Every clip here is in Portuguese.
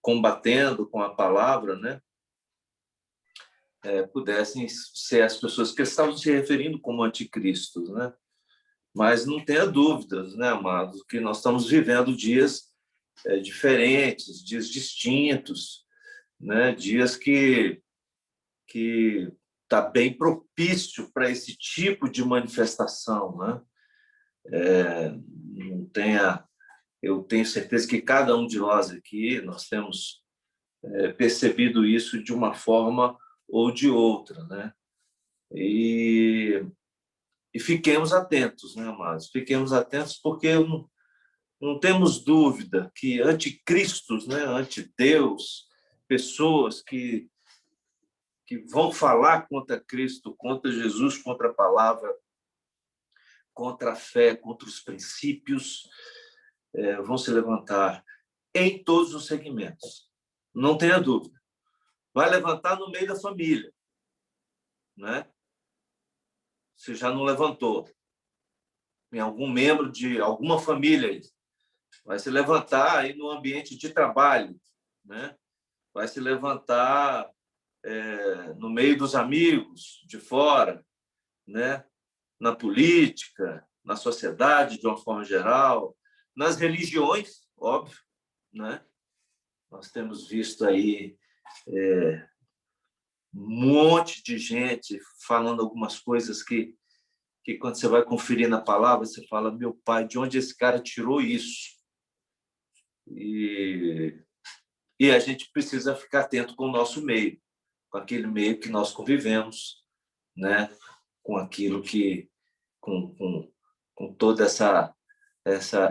combatendo com a palavra, né, pudessem ser as pessoas que estavam se referindo como anticristos, né? Mas não tenha dúvidas, né, amados, que nós estamos vivendo dias diferentes, dias distintos, né? Dias que está bem propício para esse tipo de manifestação, né? Não tenha, eu tenho certeza que cada um de nós aqui nós temos percebido isso de uma forma ou de outra, né? E fiquemos atentos, né, amados? Fiquemos atentos porque não temos dúvida que anticristos, né, antideus, pessoas que vão falar contra Cristo, contra Jesus, contra a palavra, contra a fé, contra os princípios, vão se levantar em todos os segmentos. Não tenha dúvida. Vai levantar no meio da família, né? Se já não levantou, em algum membro de alguma família aí. Vai se levantar aí no ambiente de trabalho, né? Vai se levantar no meio dos amigos de fora, né? Na política, na sociedade de uma forma geral, nas religiões, óbvio, né? Nós temos visto aí um monte de gente falando algumas coisas que quando você vai conferir na palavra, você fala, meu pai, de onde esse cara tirou isso? E a gente precisa ficar atento com o nosso meio, com aquele meio que nós convivemos, né? Com aquilo que com toda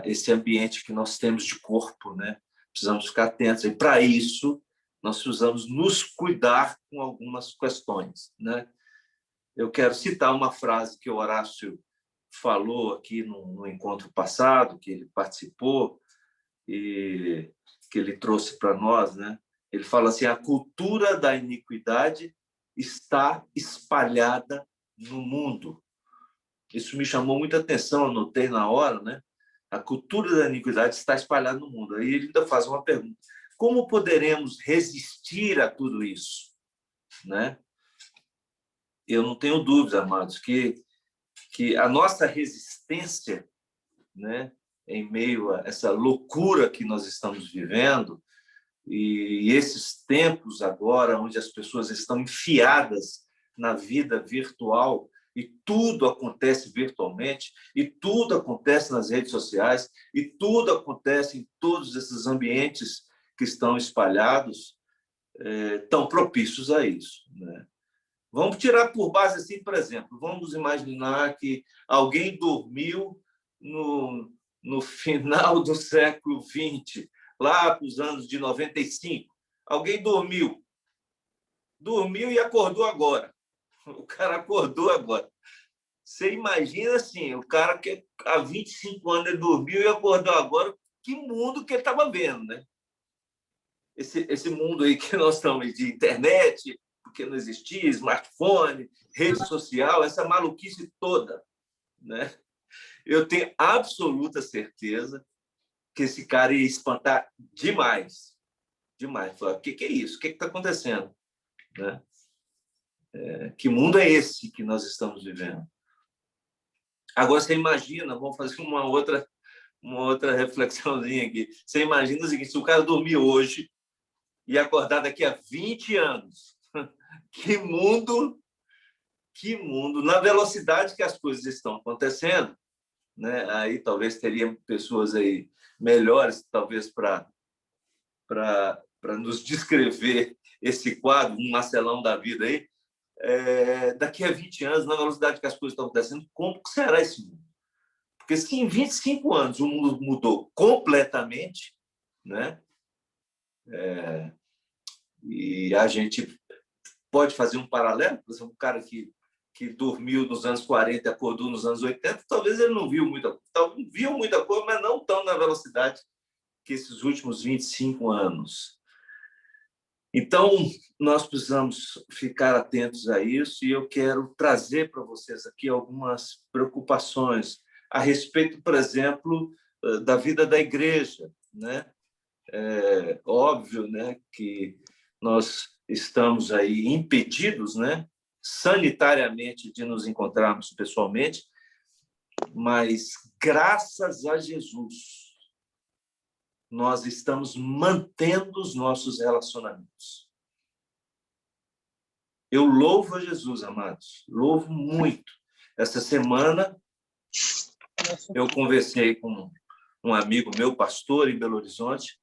esse ambiente que nós temos de corpo, né? Precisamos ficar atentos. E para isso nós precisamos nos cuidar com algumas questões, né? Eu quero citar uma frase que o Horácio falou aqui no encontro passado, que ele participou e que ele trouxe para nós, né? Ele fala assim: a cultura da iniquidade está espalhada no mundo. Isso me chamou muita atenção, anotei na hora, né? A cultura da iniquidade está espalhada no mundo. Aí ele ainda faz uma pergunta: como poderemos resistir a tudo isso, né? Eu não tenho dúvida, amados, que a nossa resistência, né, em meio a essa loucura que nós estamos vivendo e esses tempos agora onde as pessoas estão enfiadas na vida virtual e tudo acontece virtualmente e tudo acontece nas redes sociais e tudo acontece em todos esses ambientes que estão espalhados, tão propícios a isso, né? Vamos tirar por base assim, por exemplo, vamos imaginar que alguém dormiu no final do século XX, lá para os anos de 95. Alguém dormiu e acordou agora. O cara acordou agora. Você imagina assim, o cara que há 25 anos ele dormiu e acordou agora, que mundo que ele estava vendo, né? Esse mundo aí que nós estamos de internet, porque não existia smartphone, rede social, essa maluquice toda, né? Eu tenho absoluta certeza que esse cara ia espantar demais, demais. Falar, o que é isso? O que está acontecendo? Né? Que mundo é esse que nós estamos vivendo? Agora você imagina, vamos fazer uma outra reflexãozinha aqui. Você imagina o seguinte: se o cara dormir hoje e acordar daqui a 20 anos, que mundo, na velocidade que as coisas estão acontecendo, né? Aí talvez teria pessoas aí melhores, talvez para nos descrever esse quadro, um Marcelão da vida aí. Daqui a 20 anos, na velocidade que as coisas estão acontecendo, como que será esse mundo? Porque se em 25 anos o mundo mudou completamente, né? E a gente pode fazer um paralelo, por exemplo, um cara que dormiu nos anos 40 e acordou nos anos 80, talvez ele não viu muita coisa, viu muita coisa, mas não tão na velocidade que esses últimos 25 anos. Então, nós precisamos ficar atentos a isso e eu quero trazer para vocês aqui algumas preocupações a respeito, por exemplo, da vida da igreja, né? É óbvio, né, que nós estamos aí impedidos, né, sanitariamente de nos encontrarmos pessoalmente, mas graças a Jesus nós estamos mantendo os nossos relacionamentos. Eu louvo a Jesus, amados, louvo muito. Essa semana eu conversei com um amigo meu, pastor em Belo Horizonte,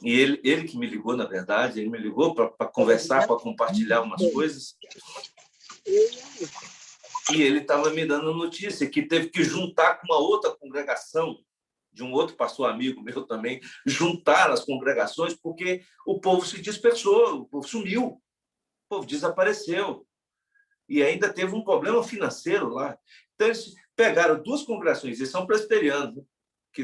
e ele que me ligou, na verdade, ele me ligou para conversar, para compartilhar umas coisas, e ele estava me dando notícia que teve que juntar com uma outra congregação, de um outro pastor amigo meu também, juntar as congregações, porque o povo se dispersou, o povo sumiu, o povo desapareceu. E ainda teve um problema financeiro lá. Então, eles pegaram duas congregações, eles são presbiterianos, né? Que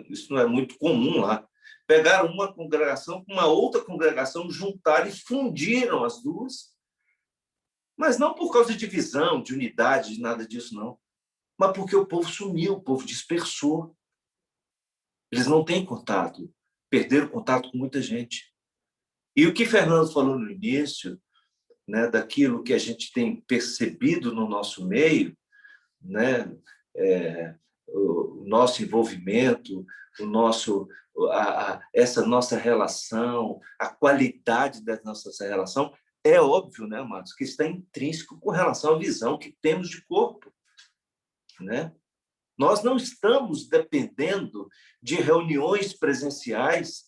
isso não é muito comum lá. Pegaram uma congregação com uma outra congregação, juntaram e fundiram as duas, mas não por causa de divisão, de unidade, de nada disso, não. Mas porque o povo sumiu, o povo dispersou. Eles não têm contato, perderam contato com muita gente. E o que Fernando falou no início, né, daquilo que a gente tem percebido no nosso meio, né, o nosso envolvimento, essa nossa relação, a qualidade da nossa relação, é óbvio, né, amados, que está intrínseco com relação à visão que temos de corpo, né? Nós não estamos dependendo de reuniões presenciais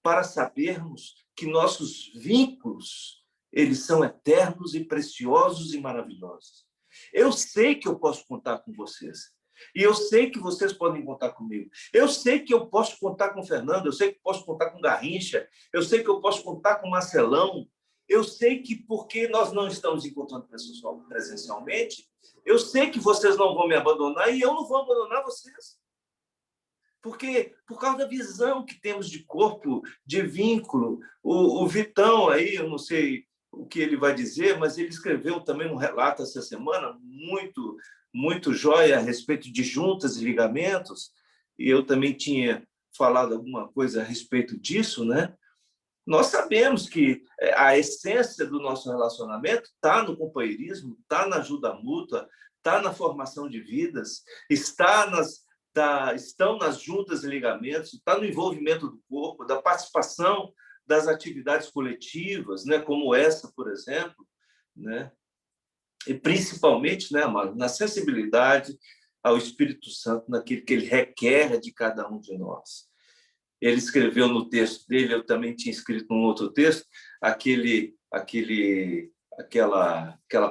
para sabermos que nossos vínculos eles são eternos e preciosos e maravilhosos. Eu sei que eu posso contar com vocês. E eu sei que vocês podem contar comigo. Eu sei que eu posso contar com o Fernando, eu sei que posso contar com o Garrincha, eu sei que eu posso contar com o Marcelão. Eu sei que, porque nós não estamos encontrando presencialmente, eu sei que vocês não vão me abandonar e eu não vou abandonar vocês. Porque, por causa da visão que temos de corpo, de vínculo, o Vitão aí, eu não sei o que ele vai dizer, mas ele escreveu também um relato essa semana muito jóia a respeito de juntas e ligamentos, e eu também tinha falado alguma coisa a respeito disso, né? Nós sabemos que a essência do nosso relacionamento está no companheirismo, está na ajuda mútua, está na formação de vidas, estão nas juntas e ligamentos, está no envolvimento do corpo, da participação das atividades coletivas, né, como essa, por exemplo, né? E principalmente, né, amado, na sensibilidade ao Espírito Santo, naquilo que ele requer de cada um de nós. Ele escreveu no texto dele, eu também tinha escrito num outro texto, aquela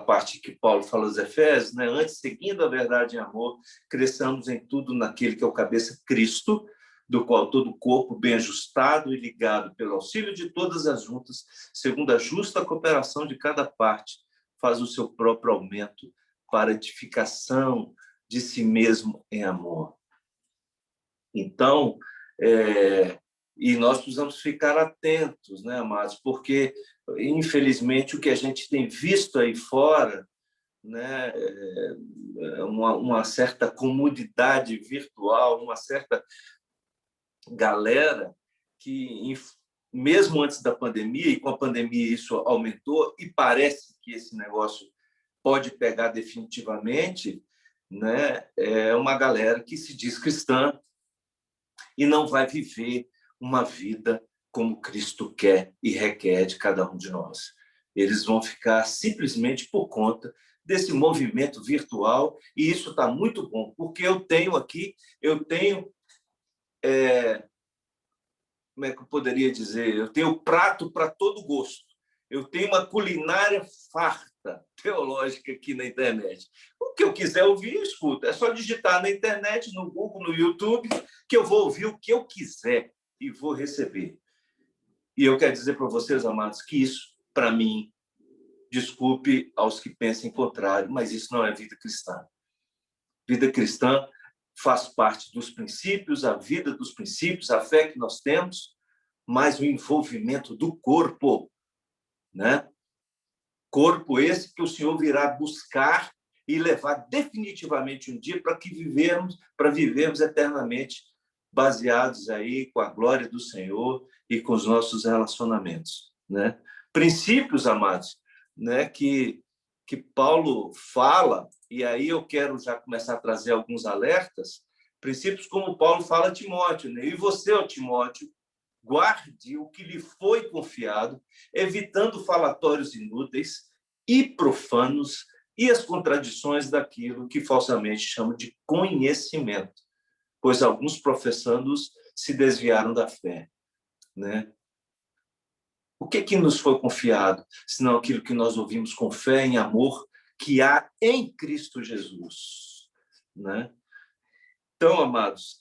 parte que Paulo fala aos Efésios, né? Antes, seguindo a verdade em amor, cresçamos em tudo naquele que é o cabeça, Cristo, do qual todo o corpo, bem ajustado e ligado pelo auxílio de todas as juntas, segundo a justa cooperação de cada parte, faz o seu próprio aumento para a edificação de si mesmo em amor. Então, e nós precisamos ficar atentos, né, amados? Porque, infelizmente, o que a gente tem visto aí fora, né, uma certa comodidade virtual, uma certa galera que, mesmo antes da pandemia, e com a pandemia isso aumentou, e parece que esse negócio pode pegar definitivamente, né, é uma galera que se diz cristã, e não vai viver uma vida como Cristo quer e requer de cada um de nós. Eles vão ficar simplesmente por conta desse movimento virtual, e isso está muito bom, porque eu tenho como é que eu poderia dizer? Eu tenho prato para todo gosto. Eu tenho uma culinária farta teológica aqui na internet. O que eu quiser ouvir, eu escuto. É só digitar na internet, no Google, no YouTube, que eu vou ouvir o que eu quiser e vou receber. E eu quero dizer para vocês, amados, que isso, para mim, desculpe aos que pensem contrário, mas isso não é vida cristã. Vida cristã faz parte dos princípios, a vida dos princípios, a fé que nós temos, mas o envolvimento do corpo, né? Corpo esse que o Senhor virá buscar e levar definitivamente um dia para vivermos eternamente baseados aí com a glória do Senhor e com os nossos relacionamentos, né? Princípios, amados, né, que Paulo fala, e aí eu quero já começar a trazer alguns alertas, princípios como Paulo fala a Timóteo, né? E você, ó Timóteo, guarde o que lhe foi confiado, evitando falatórios inúteis e profanos e as contradições daquilo que falsamente chamam de conhecimento, pois alguns professandos se desviaram da fé, né? O que nos foi confiado, senão aquilo que nós ouvimos com fé e amor que há em Cristo Jesus, né? Então, amados,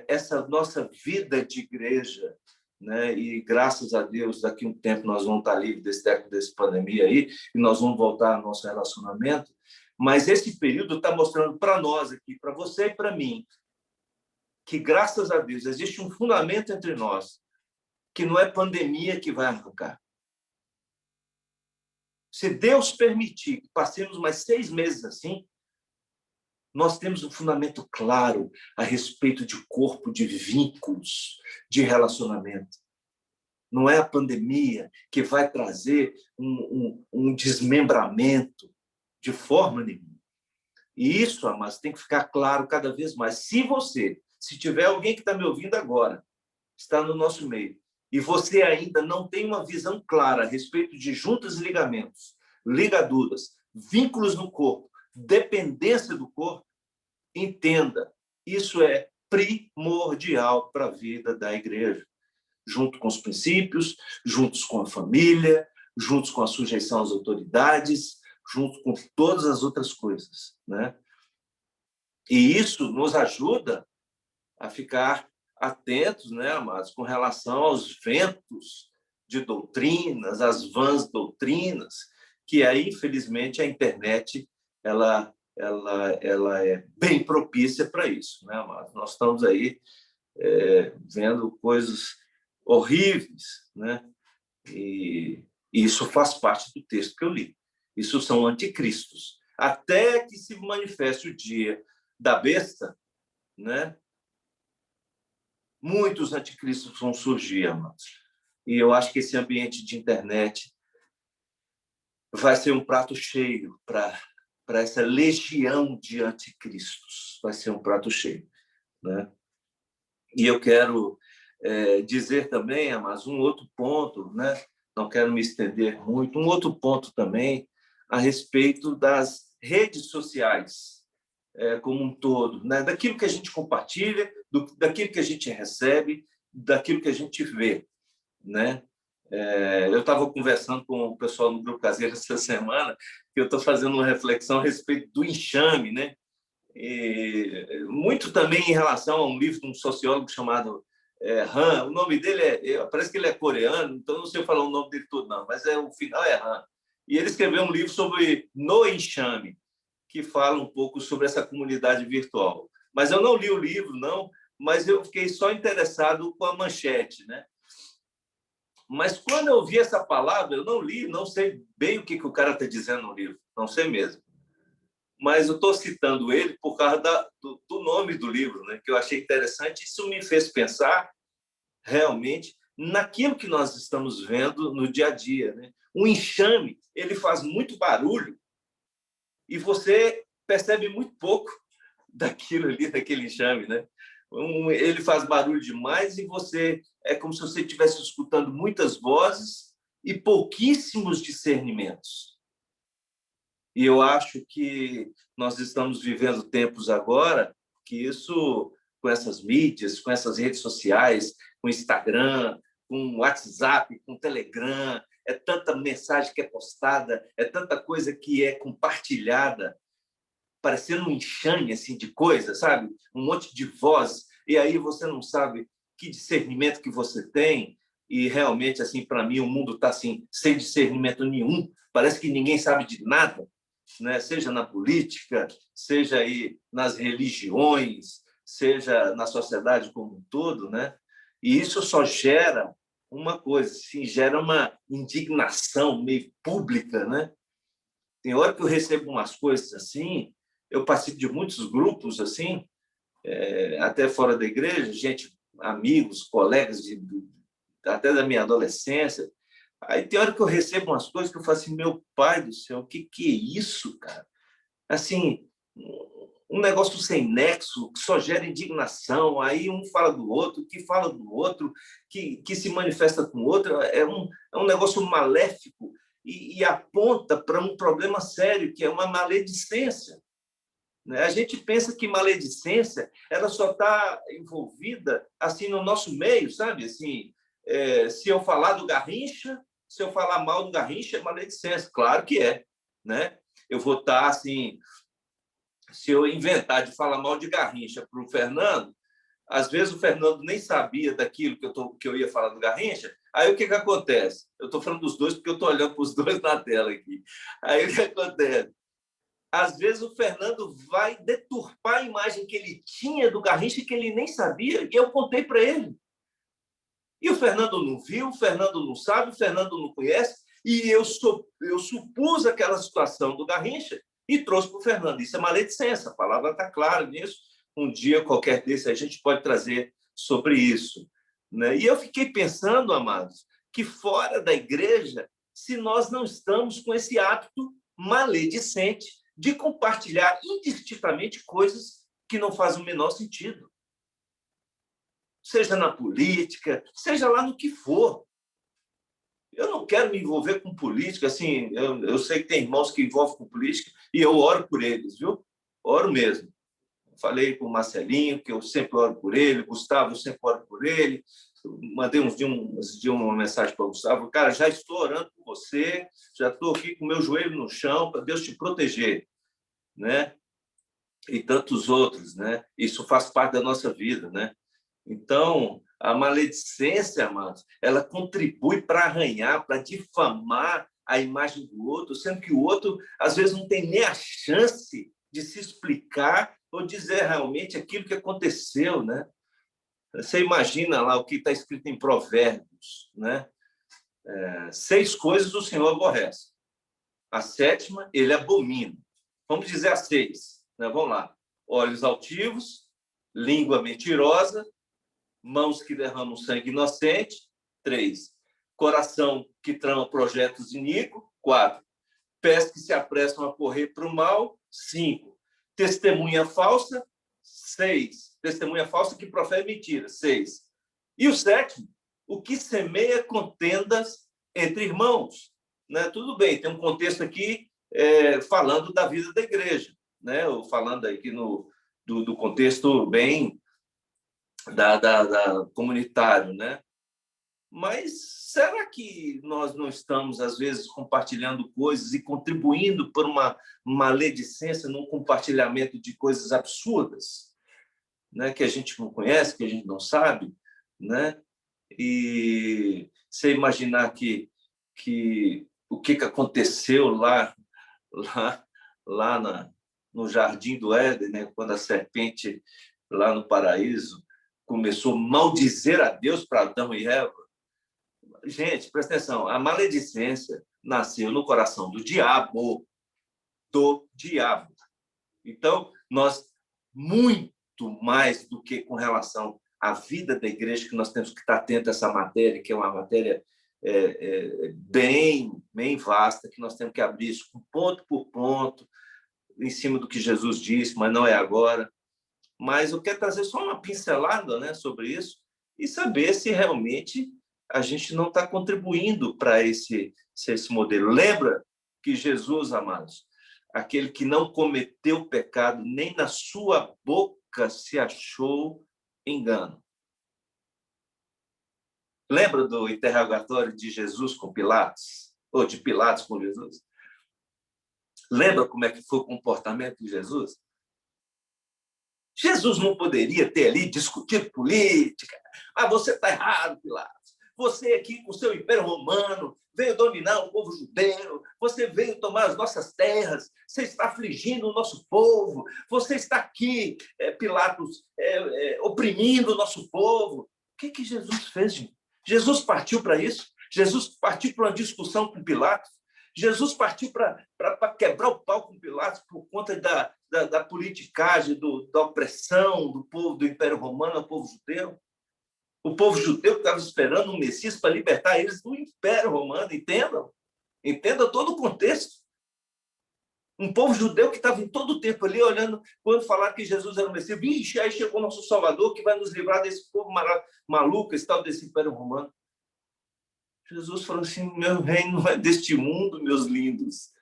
essa nossa vida de igreja, né? E graças a Deus, daqui a um tempo nós vamos estar livres dessa pandemia aí e nós vamos voltar ao nosso relacionamento. Mas esse período está mostrando para nós aqui, para você e para mim, que graças a Deus existe um fundamento entre nós, que não é pandemia que vai arrancar. Se Deus permitir que passemos mais 6 meses assim, nós temos um fundamento claro a respeito de corpo, de vínculos, de relacionamento. Não é a pandemia que vai trazer um desmembramento de forma nenhuma. E isso, amados, tem que ficar claro cada vez mais. Se tiver alguém que está me ouvindo agora, está no nosso meio, e você ainda não tem uma visão clara a respeito de juntas e ligamentos, ligaduras, vínculos no corpo, dependência do corpo, entenda, isso é primordial para a vida da igreja, junto com os princípios, juntos com a família, juntos com a sujeição às autoridades, junto com todas as outras coisas, né? E isso nos ajuda a ficar atentos, né, amados, com relação aos ventos de doutrinas, às vãs doutrinas, que aí, infelizmente, a internet ela é bem propícia para isso, né, amados? Nós estamos aí vendo coisas horríveis, né? E isso faz parte do texto que eu li. Isso são anticristos. Até que se manifeste o dia da besta, né? Muitos anticristos vão surgir, amados. E eu acho que esse ambiente de internet vai ser um prato cheio para essa legião de anticristos. Vai ser um prato cheio, né? E eu quero dizer também, amados, um outro ponto, né? Não quero me estender muito, um outro ponto também a respeito das redes sociais como um todo, né? Daquilo que a gente compartilha, daquilo que a gente recebe, daquilo que a gente vê, né? Eu estava conversando com o pessoal no Grupo Caseiro essa semana, que eu estou fazendo uma reflexão a respeito do enxame, né? E muito também em relação a um livro de um sociólogo chamado Han. O nome dele parece que ele é coreano, então não sei falar o nome dele todo, não, mas o final é Han. E ele escreveu um livro sobre No Enxame, que fala um pouco sobre essa comunidade virtual. Mas eu não li o livro, não, mas eu fiquei só interessado com a manchete, né? Mas quando eu vi essa palavra, eu não li, não sei bem o que o cara está dizendo no livro, não sei mesmo. Mas eu estou citando ele por causa do nome do livro, né? Que eu achei interessante. Isso me fez pensar realmente naquilo que nós estamos vendo no dia a dia, né? O enxame, ele faz muito barulho e você percebe muito pouco daquilo ali, daquele enxame, né? Ele faz barulho demais e você é como se você estivesse escutando muitas vozes e pouquíssimos discernimentos. E eu acho que nós estamos vivendo tempos agora que isso, com essas mídias, com essas redes sociais, com Instagram, com WhatsApp, com Telegram, é tanta mensagem que é postada, é tanta coisa que é compartilhada, parecendo um enxame assim, de coisa, sabe? Um monte de voz, e aí você não sabe que discernimento que você tem, e realmente, assim, para mim, o mundo está assim, sem discernimento nenhum, parece que ninguém sabe de nada, né? Seja na política, seja aí nas religiões, seja na sociedade como um todo, né? E isso só gera uma coisa, assim, gera uma indignação meio pública, né? Tem hora que eu recebo umas coisas assim, eu participo de muitos grupos assim, até fora da igreja, gente, amigos, colegas, até da minha adolescência. Aí tem hora que eu recebo umas coisas que eu falo assim, meu pai do céu, o que é isso, cara? Assim, um negócio sem nexo, que só gera indignação, aí um fala do outro, que fala do outro, que se manifesta com o outro, é um negócio maléfico e aponta para um problema sério, que é uma maledicência. Né? A gente pensa que maledicência ela só está envolvida assim no nosso meio, sabe? Assim, se eu falar do Garrincha, se eu falar mal do Garrincha, é maledicência. Claro que é, né? Eu vou estar assim, se eu inventar de falar mal de Garrincha para o Fernando, às vezes o Fernando nem sabia daquilo que eu ia falar do Garrincha. Aí o que acontece? Eu estou falando dos dois porque eu estou olhando para os dois na tela aqui. Aí o que acontece? Às vezes o Fernando vai deturpar a imagem que ele tinha do Garrincha que ele nem sabia, e eu contei para ele. E o Fernando não viu, o Fernando não sabe, o Fernando não conhece, e eu supus aquela situação do Garrincha e trouxe para o Fernando. Isso é maledicência, a palavra está clara nisso. Um dia qualquer desse a gente pode trazer sobre isso. Né? E eu fiquei pensando, amados, que fora da igreja, se nós não estamos com esse hábito maledicente de compartilhar indistintamente coisas que não fazem o menor sentido. Seja na política, seja lá no que for. Eu não quero me envolver com política, assim, eu sei que tem irmãos que envolvem com política e eu oro por eles, viu? Oro mesmo. Falei com o Marcelinho, que eu sempre oro por ele, Gustavo, eu sempre oro por ele. Mandei uns dias uma mensagem para o Gustavo, cara, já estou orando por você, já estou aqui com o meu joelho no chão, para Deus te proteger. Né? E tantos outros, né? Isso faz parte da nossa vida, né? Então, a maledicência, amados, ela contribui para arranhar, para difamar a imagem do outro, sendo que o outro, às vezes, não tem nem a chance de se explicar ou dizer realmente aquilo que aconteceu, né? Você imagina lá o que está escrito em Provérbios, né? 6 coisas o Senhor aborrece. A 7ª, ele abomina. Vamos dizer as 6. Né? Vamos lá. Olhos altivos, língua mentirosa, mãos que derramam sangue inocente. 3. Coração que trama projetos iníquos. 4. Pés que se apressam a correr para o mal. 5. Testemunha falsa. 6. Testemunha falsa que profere mentira. 6. E o 7º, o que semeia contendas entre irmãos. Né? Tudo bem, tem um contexto aqui falando da vida da igreja, né? Ou falando aqui do contexto bem da comunitário, né? Mas será que nós não estamos, às vezes, compartilhando coisas e contribuindo para uma maledicência num compartilhamento de coisas absurdas, né? Que a gente não conhece, que a gente não sabe, né? E você imaginar que o que aconteceu lá no Jardim do Éden, né? Quando a serpente, lá no paraíso, começou a maldizer a Deus para Adão e Eva. Gente, presta atenção, a maledicência nasceu no coração do diabo. Então, nós, muito mais do que com relação à vida da igreja, que nós temos que estar atento a essa matéria, que é uma matéria bem vasta, que nós temos que abrir isso ponto por ponto, em cima do que Jesus disse, mas não é agora. Mas eu quero trazer só uma pincelada, né, sobre isso e saber se realmente a gente não está contribuindo para esse modelo. Lembra que Jesus, amados, aquele que não cometeu pecado, nem na sua boca se achou engano. Lembra do interrogatório de Jesus com Pilatos? Ou de Pilatos com Jesus? Lembra como é que foi o comportamento de Jesus? Jesus não poderia ter ali discutido política. Ah, você está errado, Pilatos. Você aqui com o seu Império Romano veio dominar o povo judeu, você veio tomar as nossas terras, você está afligindo o nosso povo, você está aqui, Pilatos, oprimindo o nosso povo. O que Jesus fez, gente? Jesus partiu para isso? Jesus partiu para uma discussão com Pilatos? Jesus partiu para quebrar o pau com Pilatos por conta da politicagem, da opressão do povo do Império Romano ao povo judeu. O povo judeu que estava esperando um Messias para libertar eles do Império Romano, entendam? Entenda todo o contexto. Um povo judeu que estava em todo o tempo ali olhando, quando falaram que Jesus era o Messias. Vixe, aí chegou o nosso Salvador que vai nos livrar desse povo maluco, esse tal desse Império Romano. Jesus falou assim, meu reino não é deste mundo, meus lindos.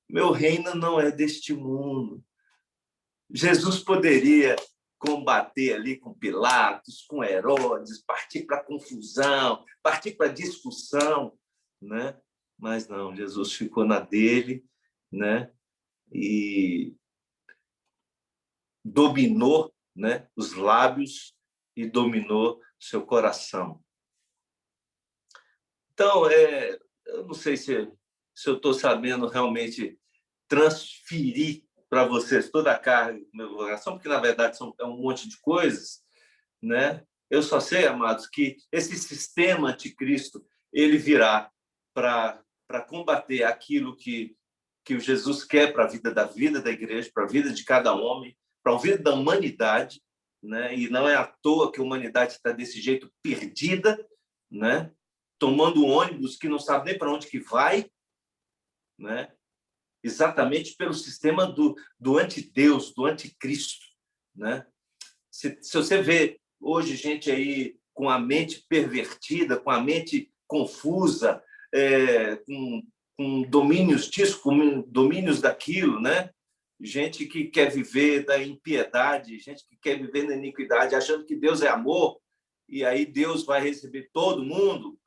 Meu reino não é deste mundo. Jesus poderia combater ali com Pilatos, com Herodes, partir para confusão, partir para discussão, né? Mas não, Jesus ficou na dele, né? E dominou, né, os lábios e dominou seu coração. Então, eu não sei se eu estou sabendo realmente transferir para vocês toda a carga do meu coração, porque, na verdade, é um monte de coisas, né? Eu só sei, amados, que esse sistema anticristo ele virá para combater aquilo que o Jesus quer para a vida da igreja, para a vida de cada homem, para a vida da humanidade, né? E não é à toa que a humanidade está desse jeito perdida, né? Tomando ônibus que não sabe nem para onde que vai, né? Exatamente pelo sistema do antideus, do anticristo, né? Se você vê hoje gente aí com a mente pervertida, com a mente confusa, com domínios disso, com domínios daquilo, né? Gente que quer viver da impiedade, gente que quer viver na iniquidade, achando que Deus é amor, e aí Deus vai receber todo mundo,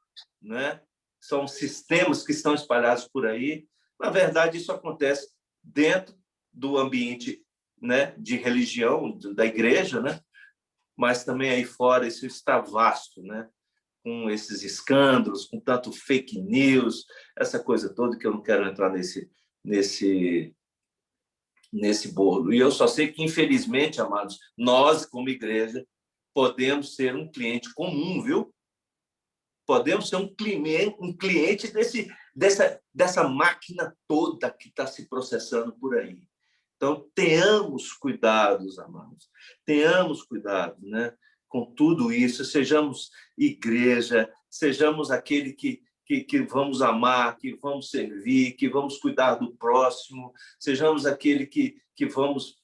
né? São sistemas que estão espalhados por aí. Na verdade, isso acontece dentro do ambiente, né, de religião, da igreja, né? Mas também aí fora isso está vasto, né? Com esses escândalos, com tanto fake news, essa coisa toda que eu não quero entrar nesse bolo. E eu só sei que, infelizmente, amados, nós, como igreja, podemos ser um cliente comum, viu? Podemos ser um cliente dessa máquina toda que está se processando por aí. Então, tenhamos cuidados, amados. Tenhamos cuidado, né, com tudo isso. Sejamos igreja, sejamos aquele que vamos amar, que vamos servir, que vamos cuidar do próximo, sejamos aquele que vamos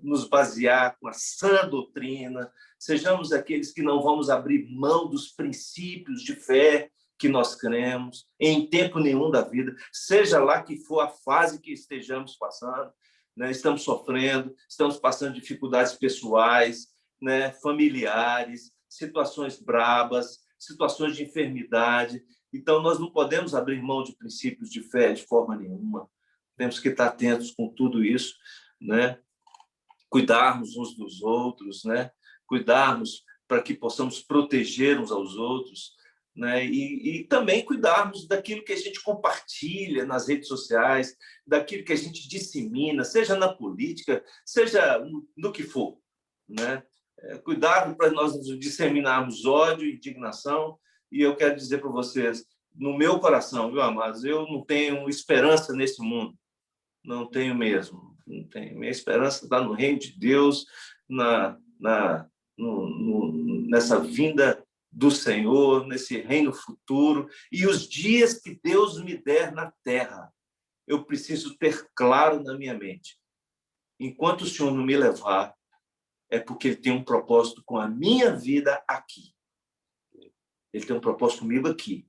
nos basear com a sã doutrina, sejamos aqueles que não vamos abrir mão dos princípios de fé que nós cremos, em tempo nenhum da vida, seja lá que for a fase que estejamos passando, né? Estamos sofrendo, estamos passando dificuldades pessoais, né? Familiares, situações brabas, situações de enfermidade. Então, nós não podemos abrir mão de princípios de fé de forma nenhuma. Temos que estar atentos com tudo isso, né? Cuidarmos uns dos outros, né? Cuidarmos para que possamos proteger uns aos outros, né? E também cuidarmos daquilo que a gente compartilha nas redes sociais, daquilo que a gente dissemina, seja na política, seja no que for, né? Cuidado para nós disseminarmos ódio e indignação. E eu quero dizer para vocês, no meu coração, viu, amados, eu não tenho esperança nesse mundo, não tenho mesmo, não tenho. Minha esperança está no reino de Deus, nessa vinda do Senhor, nesse reino futuro, e os dias que Deus me der na terra, eu preciso ter claro na minha mente. Enquanto o Senhor não me levar, é porque Ele tem um propósito com a minha vida aqui. Ele tem um propósito comigo aqui.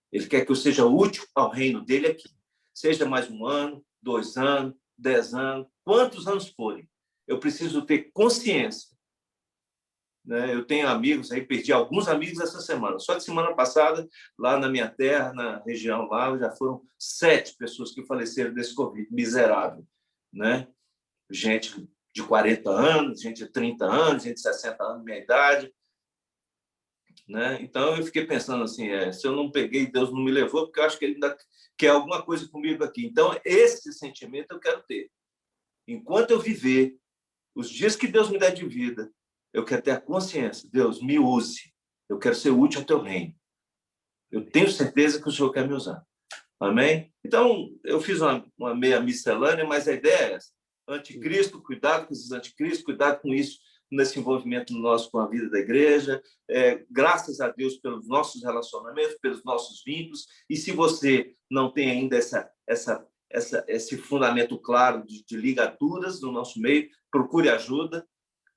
Ele quer que eu seja útil ao reino dele aqui. Seja mais 1 ano, 2 anos, 10 anos, quantos anos forem. Eu preciso ter consciência, né? Eu tenho amigos aí, perdi alguns amigos essa semana. Só de semana passada, lá na minha terra, na região lá, já foram 7 pessoas que faleceram desse Covid, miserável, né? Gente de 40 anos, gente de 30 anos, gente de 60 anos, minha idade, né? Então, eu fiquei pensando assim, se eu não peguei, Deus não me levou, porque eu acho que Ele ainda quer alguma coisa comigo aqui. Então, esse sentimento eu quero ter. Enquanto eu viver, os dias que Deus me der de vida, eu quero ter a consciência, Deus, me use. Eu quero ser útil ao teu reino. Eu tenho certeza que o Senhor quer me usar. Amém? Então, eu fiz uma meia miscelânea, mas a ideia é essa. Anticristo, cuidado com esses anticristos, cuidado com isso nesse envolvimento nosso com a vida da igreja. Graças a Deus pelos nossos relacionamentos, pelos nossos vínculos. E se você não tem ainda esse fundamento claro de ligaduras no nosso meio, procure ajuda,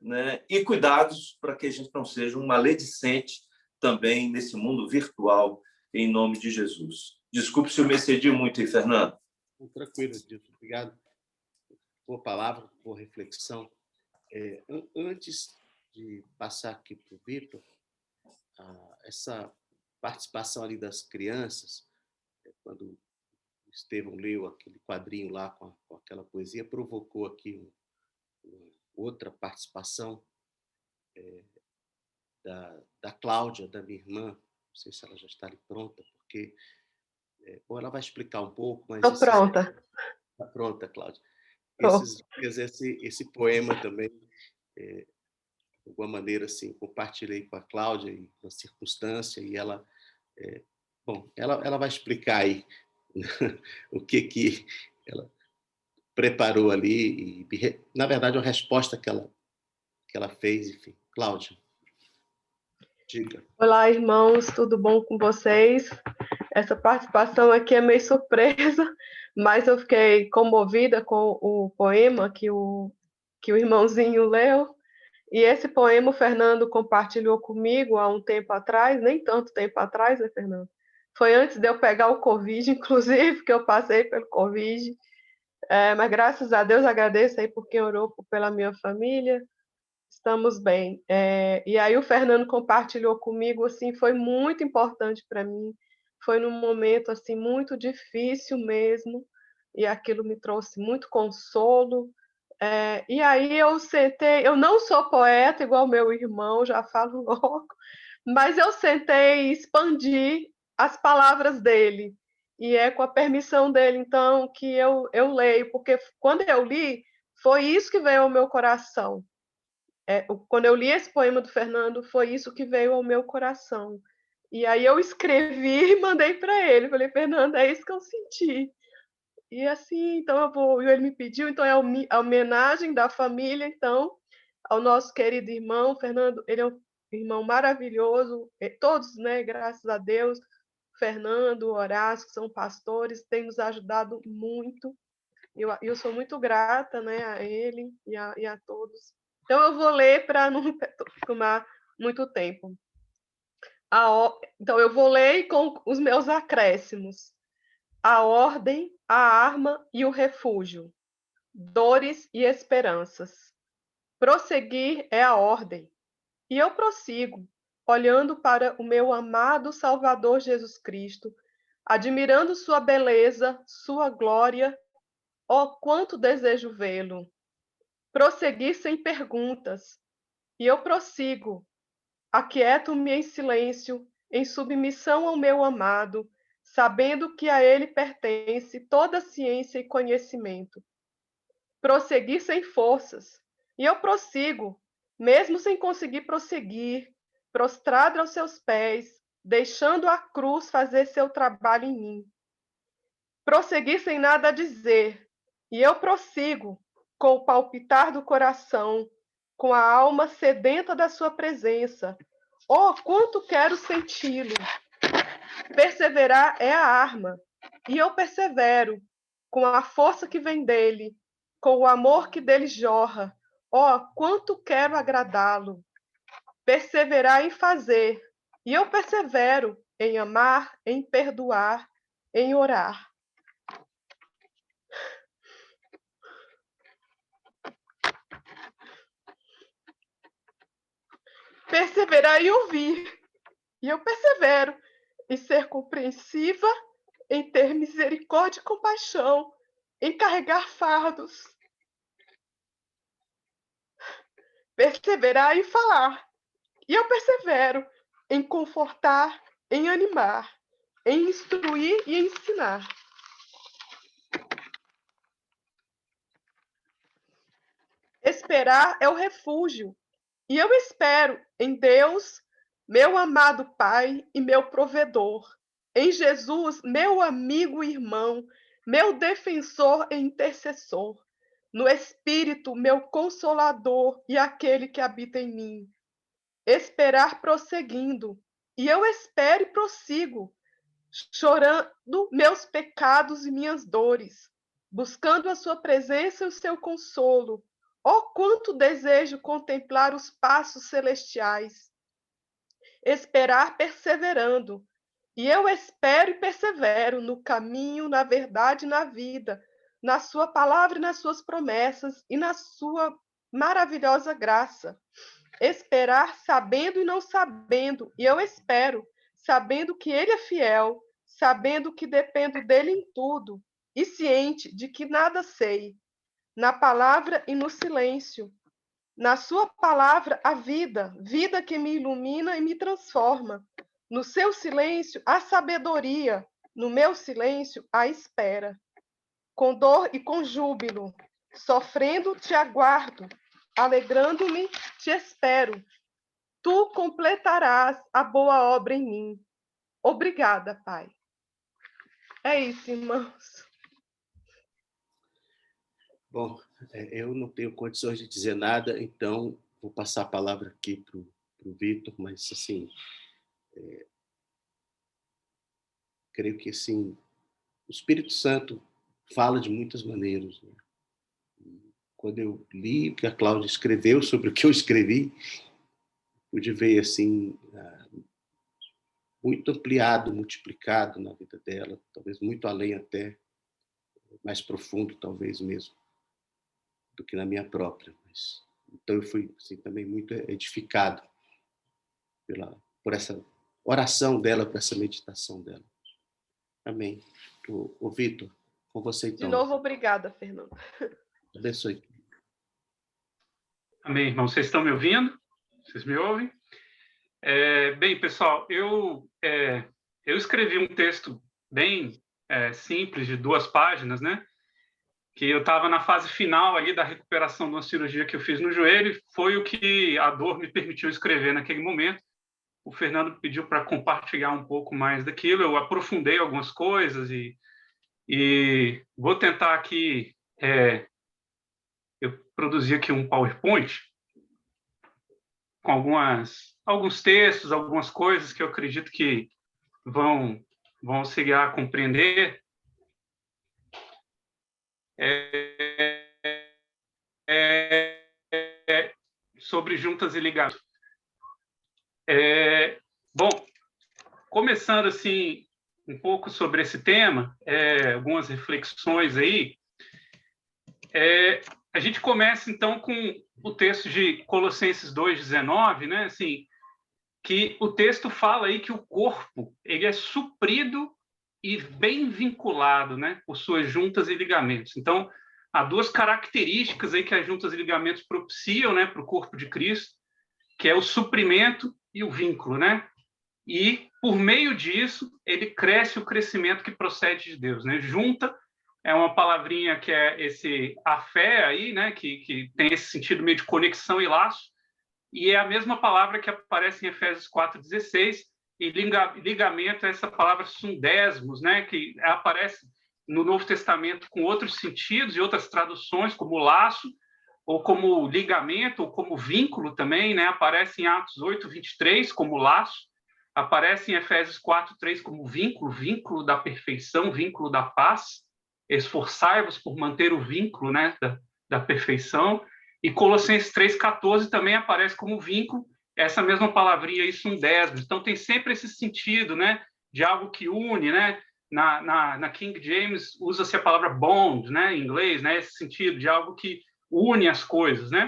né? E cuidados para que a gente não seja um maledicente também nesse mundo virtual, em nome de Jesus. Desculpe se eu me excedi muito aí, Fernando. Tranquilo, Edilson. Obrigado. Boa palavra, boa reflexão. Antes de passar aqui para o Vitor, essa participação ali das crianças, quando o Estevão leu aquele quadrinho lá com aquela poesia, provocou aqui outra participação da Cláudia, da minha irmã. Não sei se ela já está ali pronta, porque ou ela vai explicar um pouco, mas... Estou pronta. Está pronta, Cláudia. Esse poema também, de alguma maneira, assim, compartilhei com a Cláudia e uma circunstância, e ela vai explicar aí o que ela preparou ali, e, na verdade, a resposta que ela fez, enfim. Cláudia, diga. Olá, irmãos, tudo bom com vocês? Essa participação aqui é meio surpresa, mas eu fiquei comovida com o poema que o irmãozinho leu. E esse poema o Fernando compartilhou comigo há um tempo atrás, nem tanto tempo atrás, né, Fernando? Foi antes de eu pegar o Covid, inclusive, que eu passei pelo Covid. Mas graças a Deus, agradeço aí por quem orou pela minha família. Estamos bem. E aí o Fernando compartilhou comigo, assim, foi muito importante para mim. Foi num momento assim muito difícil mesmo, e aquilo me trouxe muito consolo. E aí eu sentei, eu não sou poeta igual meu irmão, já falo logo, mas eu sentei e expandi as palavras dele, e é com a permissão dele, então, que eu leio, porque quando eu li, foi isso que veio ao meu coração. Quando eu li esse poema do Fernando, foi isso que veio ao meu coração. E aí eu escrevi e mandei para ele. Falei, Fernando, é isso que eu senti. E assim, então eu vou. Ele me pediu, então é a homenagem da família, então, ao nosso querido irmão. Fernando, ele é um irmão maravilhoso. Todos, né, graças a Deus. Fernando, Horácio, que são pastores, têm nos ajudado muito. Eu sou muito grata, né, a ele e a todos. Então, eu vou ler para não tomar muito tempo. Então, eu vou ler com os meus acréscimos. A ordem, a arma e o refúgio. Dores e esperanças. Prosseguir é a ordem. E eu prossigo, olhando para o meu amado Salvador Jesus Cristo, admirando sua beleza, sua glória. Oh, quanto desejo vê-lo! Prosseguir sem perguntas. E eu prossigo, aquieto-me em silêncio, em submissão ao meu amado, sabendo que a ele pertence toda ciência e conhecimento. Prosseguir sem forças. E eu prossigo, mesmo sem conseguir prosseguir, prostrado aos seus pés, deixando a cruz fazer seu trabalho em mim. Prosseguir sem nada a dizer. E eu prossigo, com o palpitar do coração, com a alma sedenta da sua presença. Oh, quanto quero senti-lo! Perseverar é a arma, e eu persevero, com a força que vem dele, com o amor que dele jorra. Oh, quanto quero agradá-lo! Perseverar em fazer, e eu persevero em amar, em perdoar, em orar. Perseverar em ouvir, e eu persevero em ser compreensiva, em ter misericórdia e compaixão, em carregar fardos. Perseverar em falar, e eu persevero em confortar, em animar, em instruir e ensinar. Esperar é o refúgio, e eu espero em Deus, meu amado Pai e meu provedor. em Jesus, meu amigo e irmão, meu defensor e intercessor, no Espírito, meu consolador e aquele que habita em mim. Esperar prosseguindo, e eu espero e prossigo, chorando meus pecados e minhas dores, buscando a sua presença e o seu consolo. Oh, quanto desejo contemplar os passos celestiais, esperar perseverando. E eu espero e persevero no caminho, na verdade e na vida, na sua palavra e nas suas promessas e na sua maravilhosa graça. Esperar sabendo e não sabendo, e eu espero, sabendo que ele é fiel, sabendo que dependo dele em tudo, e ciente de que nada sei, na palavra e no silêncio. Na sua palavra, a vida, vida que me ilumina e me transforma. No seu silêncio, a sabedoria. No meu silêncio, a espera. Com dor e com júbilo, sofrendo, te aguardo. Alegrando-me, te espero. Tu completarás a boa obra em mim. Obrigada, Pai. É isso, irmãos. Bom, eu não tenho condições de dizer nada, então vou passar a palavra aqui para o Vitor, mas, assim, creio que, assim, o Espírito Santo fala de muitas maneiras, né? Quando eu li o que a Cláudia escreveu sobre o que eu escrevi, pude ver, assim, muito ampliado, multiplicado na vida dela, talvez muito além até, mais profundo, talvez mesmo, do que na minha própria. Mas, então eu fui, assim, também muito edificado por essa oração dela, por essa meditação dela. Amém. O Vitor, com você então. De novo, obrigada, Fernando. Abençoe. Amém, irmão. Vocês estão me ouvindo? Vocês me ouvem? Bem, pessoal, eu escrevi um texto bem simples, de 2 páginas, né? Que eu estava na fase final ali da recuperação de uma cirurgia que eu fiz no joelho, foi o que a dor me permitiu escrever naquele momento. O Fernando pediu para compartilhar um pouco mais daquilo, eu aprofundei algumas coisas e vou tentar aqui... eu produzi aqui um PowerPoint com alguns textos, algumas coisas que eu acredito que vão auxiliar a compreender. Sobre juntas e ligamentos. Bom, começando assim um pouco sobre esse tema, algumas reflexões aí. A gente começa então com o texto de Colossenses 2:19, né? Assim, que o texto fala aí que o corpo ele é suprido e bem vinculado, né, por suas juntas e ligamentos. Então, há 2 características aí que as juntas e ligamentos propiciam, né, para o corpo de Cristo, que é o suprimento e o vínculo, né? E por meio disso ele cresce o crescimento que procede de Deus, né? Junta é uma palavrinha que é esse afé aí, né, que tem esse sentido meio de conexão e laço, e é a mesma palavra que aparece em Efésios 4:16, e ligamento é essa palavra sundesmos, né, que aparece no Novo Testamento com outros sentidos e outras traduções, como laço, ou como ligamento, ou como vínculo também, né, aparece em Atos 8:23 como laço, aparece em Efésios 4:3 como vínculo da perfeição, vínculo da paz, esforçai-vos por manter o vínculo, né, da perfeição. E Colossenses 3:14 também aparece como vínculo, essa mesma palavrinha aí, sundesmos. Então tem sempre esse sentido, né, de algo que une, né? Na King James usa-se a palavra bond, né, em inglês, né, esse sentido de algo que une as coisas, né?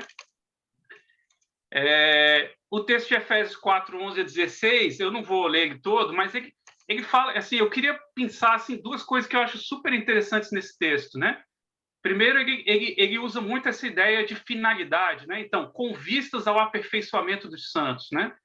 O texto de Efésios 4:11-16, eu não vou ler ele todo, mas ele fala assim, eu queria pensar assim 2 coisas que eu acho super interessantes nesse texto, né? Primeiro, ele usa muito essa ideia de finalidade, né? Então, com vistas ao aperfeiçoamento dos santos, né?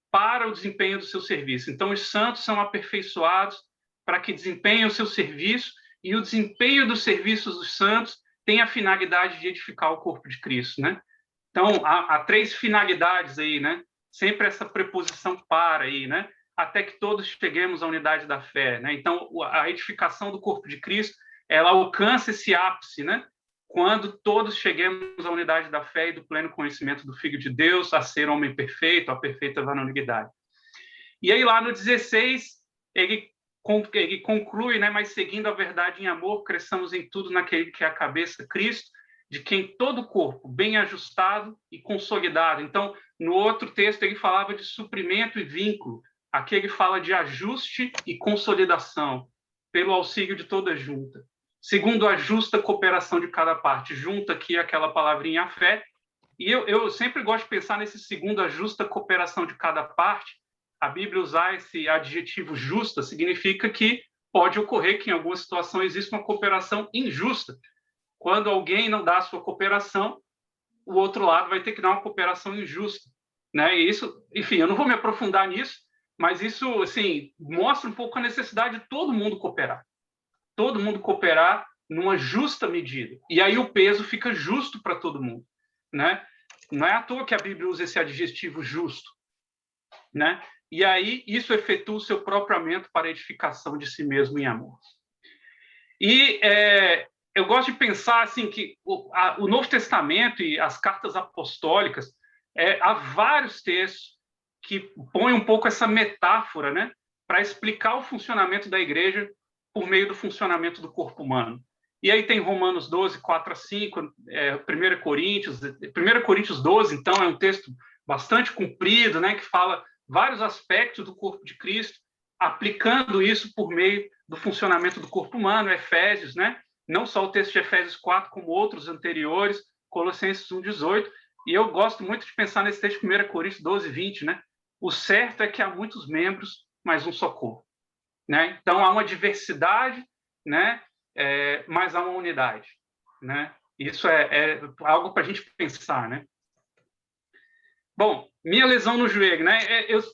Para o desempenho do seu serviço. Então, os santos são aperfeiçoados para que desempenhem o seu serviço, e o desempenho dos serviços dos santos tem a finalidade de edificar o corpo de Cristo, né? Então, há 3 finalidades aí, né? Sempre essa preposição para aí, né? até que todos cheguemos à unidade da fé, né? Então, a edificação do corpo de Cristo, ela alcança esse ápice, né? Quando todos cheguemos à unidade da fé e do pleno conhecimento do Filho de Deus, a ser homem perfeito, a perfeita varonilidade. E aí, lá no 16, ele conclui, né? Mas seguindo a verdade em amor, cresçamos em tudo naquele que é a cabeça, Cristo, de quem todo o corpo, bem ajustado e consolidado. Então, no outro texto, ele falava de suprimento e vínculo. Aqui ele fala de ajuste e consolidação, pelo auxílio de toda junta. Segundo a justa cooperação de cada parte. Junta aqui aquela palavrinha, a fé. E eu sempre gosto de pensar nesse segundo, a justa cooperação de cada parte. A Bíblia usar esse adjetivo justa significa que pode ocorrer que em alguma situação exista uma cooperação injusta. Quando alguém não dá a sua cooperação, o outro lado vai ter que dar uma cooperação injusta, né? E isso, enfim, eu não vou me aprofundar nisso, mas isso, assim, mostra um pouco a necessidade de todo mundo cooperar. Todo mundo cooperar numa justa medida. E aí o peso fica justo para todo mundo, né? Não é à toa que a Bíblia usa esse adjetivo justo, né? E aí isso efetua o seu próprio aumento para a edificação de si mesmo em amor. E eu gosto de pensar assim que o Novo Testamento e as cartas apostólicas, há vários textos que põem um pouco essa metáfora, né, para explicar o funcionamento da igreja por meio do funcionamento do corpo humano. E aí tem Romanos 12, 4 a 5, 1 Coríntios 12, então é um texto bastante comprido, né, que fala vários aspectos do corpo de Cristo, aplicando isso por meio do funcionamento do corpo humano, Efésios, né? Não só o texto de Efésios 4, como outros anteriores, Colossenses 1, 18. E eu gosto muito de pensar nesse texto de 1 Coríntios 12, 20, né? O certo é que há muitos membros, mas um só corpo, né? Então, há uma diversidade, né? Mas há uma unidade, né? Isso é algo para a gente pensar, né? Bom, minha lesão no joelho, né?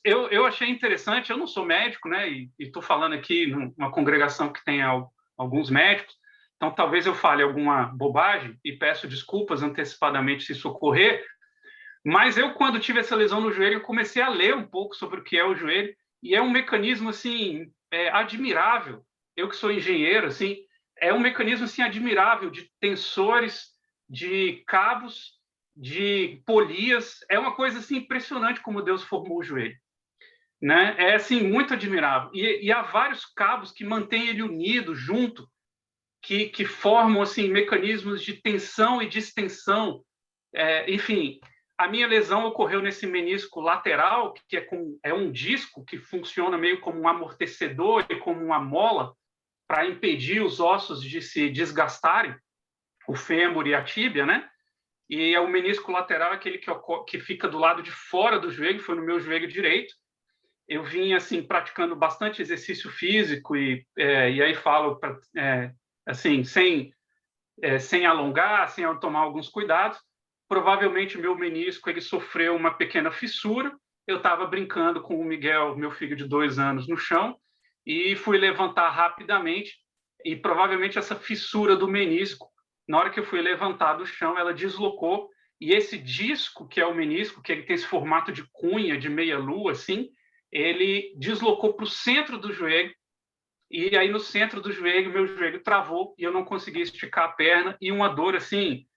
Eu achei interessante, eu não sou médico, né? E estou falando aqui numa congregação que tem alguns médicos, então talvez eu fale alguma bobagem e peço desculpas antecipadamente se isso ocorrer, mas eu, quando tive essa lesão no joelho, eu comecei a ler um pouco sobre o que é o joelho, e é um mecanismo, assim, admirável. Eu que sou engenheiro, assim, é um mecanismo, assim, admirável de tensores, de cabos, de polias, é uma coisa assim impressionante como Deus formou o joelho, né? É assim muito admirável. E há vários cabos que mantêm ele unido, junto, que formam assim mecanismos de tensão e distensão. Enfim, a minha lesão ocorreu nesse menisco lateral, que é um disco que funciona meio como um amortecedor e como uma mola para impedir os ossos de se desgastarem, o fêmur e a tíbia, né? E o menisco lateral, aquele que fica do lado de fora do joelho, foi no meu joelho direito. Eu vim assim praticando bastante exercício físico e aí falo assim sem alongar, sem tomar alguns cuidados. Provavelmente o meu menisco ele sofreu uma pequena fissura. Eu estava brincando com o Miguel, meu filho de 2 anos, no chão e fui levantar rapidamente e provavelmente essa fissura do menisco, na hora que eu fui levantar do chão, ela deslocou, e esse disco, que é o menisco, que ele tem esse formato de cunha, de meia-lua, assim, ele deslocou para o centro do joelho, e aí no centro do joelho, meu joelho travou, e eu não consegui esticar a perna, e uma dor, assim,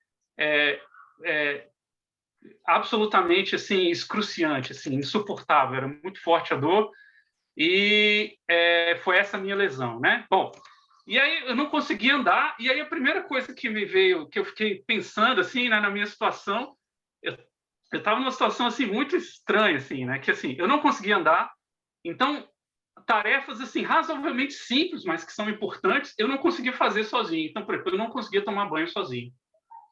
absolutamente, assim, excruciante, assim, insuportável, era muito forte a dor, e foi essa minha lesão, né? Bom, e aí eu não conseguia andar, e aí a primeira coisa que me veio, que eu fiquei pensando, assim, né, na minha situação, eu estava numa situação, assim, muito estranha, assim, né, que, assim, eu não conseguia andar, então, tarefas, assim, razoavelmente simples, mas que são importantes, eu não conseguia fazer sozinho. Então, por exemplo, eu não conseguia tomar banho sozinho,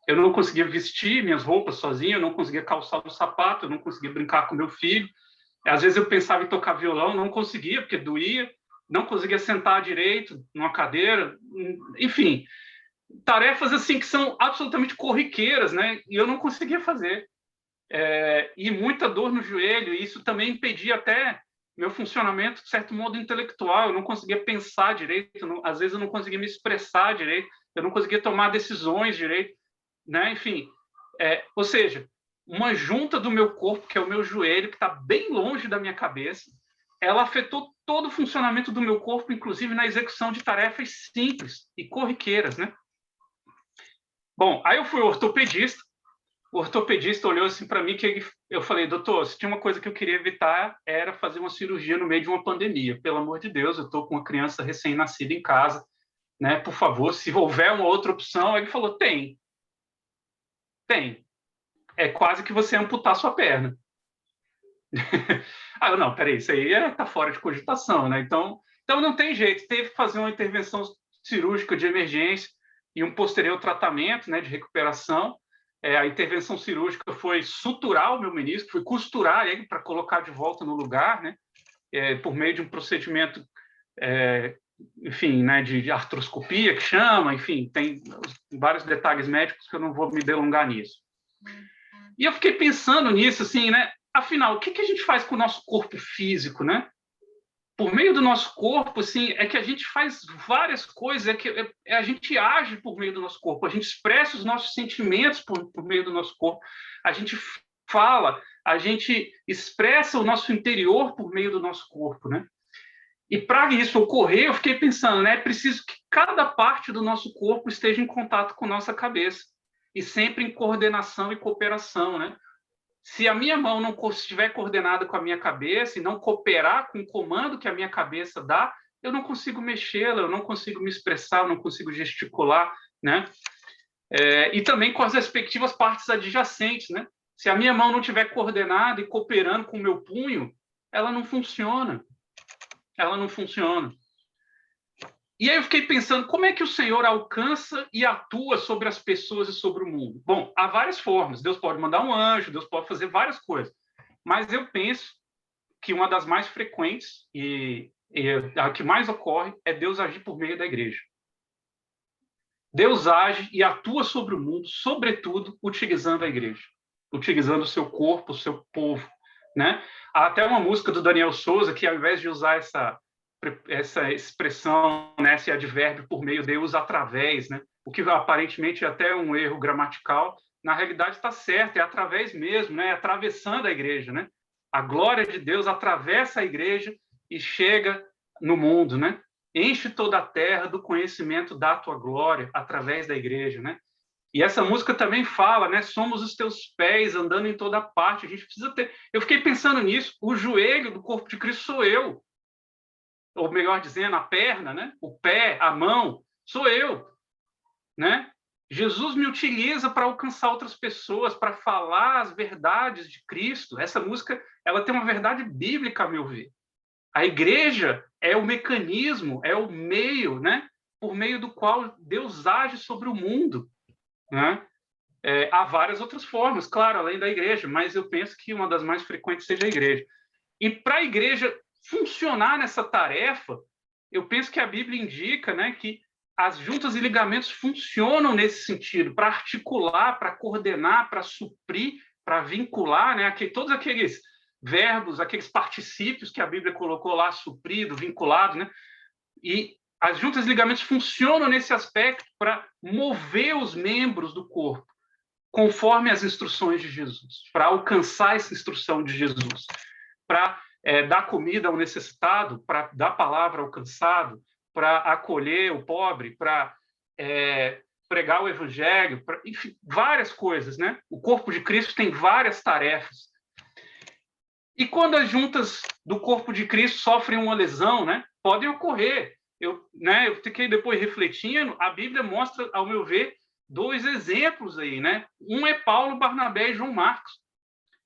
eu não conseguia vestir minhas roupas sozinho, eu não conseguia calçar o sapato, eu não conseguia brincar com meu filho, às vezes eu pensava em tocar violão, não conseguia, porque doía, não conseguia sentar direito numa cadeira, enfim, tarefas assim que são absolutamente corriqueiras, né? E eu não conseguia fazer. E muita dor no joelho, e isso também impedia até meu funcionamento, de certo modo, intelectual. Eu não conseguia pensar direito, às vezes eu não conseguia me expressar direito, eu não conseguia tomar decisões direito, né? Enfim, ou seja, uma junta do meu corpo, que é o meu joelho, que está bem longe da minha cabeça, ela afetou todo o funcionamento do meu corpo, inclusive na execução de tarefas simples e corriqueiras, né? Bom, aí eu fui ao ortopedista. O ortopedista olhou assim para mim, eu falei, doutor, se tinha uma coisa que eu queria evitar, era fazer uma cirurgia no meio de uma pandemia. Pelo amor de Deus, eu estou com uma criança recém-nascida em casa, né? Por favor, se houver uma outra opção. Ele falou, tem. É quase que você amputar sua perna. Ah, não, peraí, isso aí tá fora de cogitação, né? Então não tem jeito, teve que fazer uma intervenção cirúrgica de emergência e um posterior tratamento, né, de recuperação. A intervenção cirúrgica foi suturar o meu menisco, foi costurar ele para colocar de volta no lugar, né, por meio de um procedimento, enfim, né, de artroscopia, que chama, enfim, tem vários detalhes médicos que eu não vou me delongar nisso. E eu fiquei pensando nisso, assim, né, afinal, o que a gente faz com o nosso corpo físico, né? Por meio do nosso corpo, assim, é que a gente faz várias coisas, a gente age por meio do nosso corpo, a gente expressa os nossos sentimentos por meio do nosso corpo, a gente fala, a gente expressa o nosso interior por meio do nosso corpo, né? E para isso ocorrer, eu fiquei pensando, né? É preciso que cada parte do nosso corpo esteja em contato com nossa cabeça e sempre em coordenação e cooperação, né? Se a minha mão não estiver coordenada com a minha cabeça e não cooperar com o comando que a minha cabeça dá, eu não consigo mexê-la, eu não consigo me expressar, eu não consigo gesticular, né? E também com as respectivas partes adjacentes, né? Se a minha mão não estiver coordenada e cooperando com o meu punho, ela não funciona. Ela não funciona. E aí eu fiquei pensando, como é que o Senhor alcança e atua sobre as pessoas e sobre o mundo? Bom, há várias formas. Deus pode mandar um anjo, Deus pode fazer várias coisas. Mas eu penso que uma das mais frequentes e a que mais ocorre é Deus agir por meio da igreja. Deus age e atua sobre o mundo, sobretudo utilizando a igreja, utilizando o seu corpo, o seu povo, né? Há até uma música do Daniel Souza que, ao invés de usar essa expressão, né, esse advérbio por meio de, usa através, né? O que aparentemente é até um erro gramatical, na realidade está certo, é através mesmo, né? É atravessando a igreja, né? A glória de Deus atravessa a igreja e chega no mundo, né? Enche toda a terra do conhecimento da tua glória através da igreja, né? E essa música também fala, né? Somos os teus pés andando em toda parte. A gente precisa ter. Eu fiquei pensando nisso. O joelho do corpo de Cristo sou eu. Ou melhor dizendo, a perna, né? O pé, a mão, sou eu, né? Jesus me utiliza para alcançar outras pessoas, para falar as verdades de Cristo. Essa música, ela tem uma verdade bíblica, a meu ver. A igreja é o mecanismo, é o meio, né? Por meio do qual Deus age sobre o mundo, né? Há várias outras formas, claro, além da igreja, mas eu penso que uma das mais frequentes seja a igreja. E para a igreja funcionar nessa tarefa, eu penso que a Bíblia indica, né, que as juntas e ligamentos funcionam nesse sentido, para articular, para coordenar, para suprir, para vincular, né, todos aqueles verbos, aqueles particípios que a Bíblia colocou lá, suprido, vinculado, né, e as juntas e ligamentos funcionam nesse aspecto para mover os membros do corpo conforme as instruções de Jesus, para alcançar essa instrução de Jesus, para dar comida ao necessitado, para dar palavra ao cansado, para acolher o pobre, para pregar o evangelho, enfim, várias coisas, né? O corpo de Cristo tem várias tarefas. E quando as juntas do corpo de Cristo sofrem uma lesão, né, podem ocorrer. Eu fiquei depois refletindo, a Bíblia mostra, ao meu ver, dois exemplos aí, né? Um é Paulo, Barnabé e João Marcos,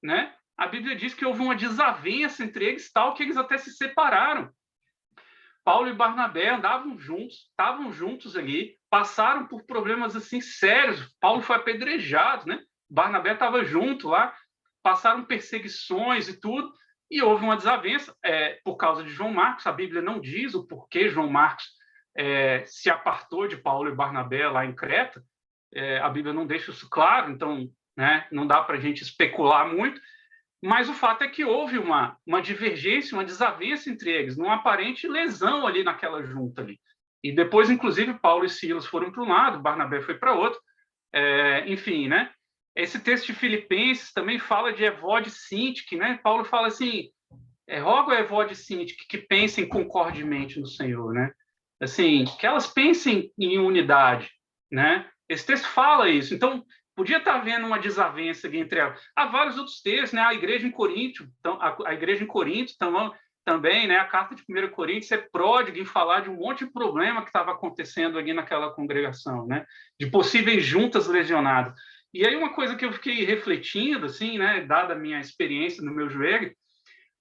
né? A Bíblia diz que houve uma desavença entre eles, tal que eles até se separaram. Paulo e Barnabé andavam juntos, estavam juntos ali, passaram por problemas assim sérios. Paulo foi apedrejado, né? Barnabé estava junto lá, passaram perseguições e tudo, e houve uma desavença por causa de João Marcos. A Bíblia não diz o porquê João Marcos se apartou de Paulo e Barnabé lá em Creta. A Bíblia não deixa isso claro, então, né, não dá para a gente especular muito, mas o fato é que houve uma divergência, uma desavença entre eles, numa aparente lesão ali naquela junta ali. E depois, inclusive, Paulo e Silas foram para um lado, Barnabé foi para outro, enfim, né? Esse texto de Filipenses também fala de Evode e Sintique, né? Paulo fala assim, rogo a Evódia e Síntique que pensem concordemente no Senhor, né? Assim, que elas pensem em unidade, né? Esse texto fala isso. Então, podia estar havendo uma desavença ali entre elas. Há vários outros textos, né? A igreja em Corinto, a igreja em Corinto também, né? A carta de 1 Coríntios é pródiga em falar de um monte de problema que estava acontecendo ali naquela congregação, né? De possíveis juntas lesionadas. E aí uma coisa que eu fiquei refletindo, assim, né? Dada a minha experiência no meu joelho,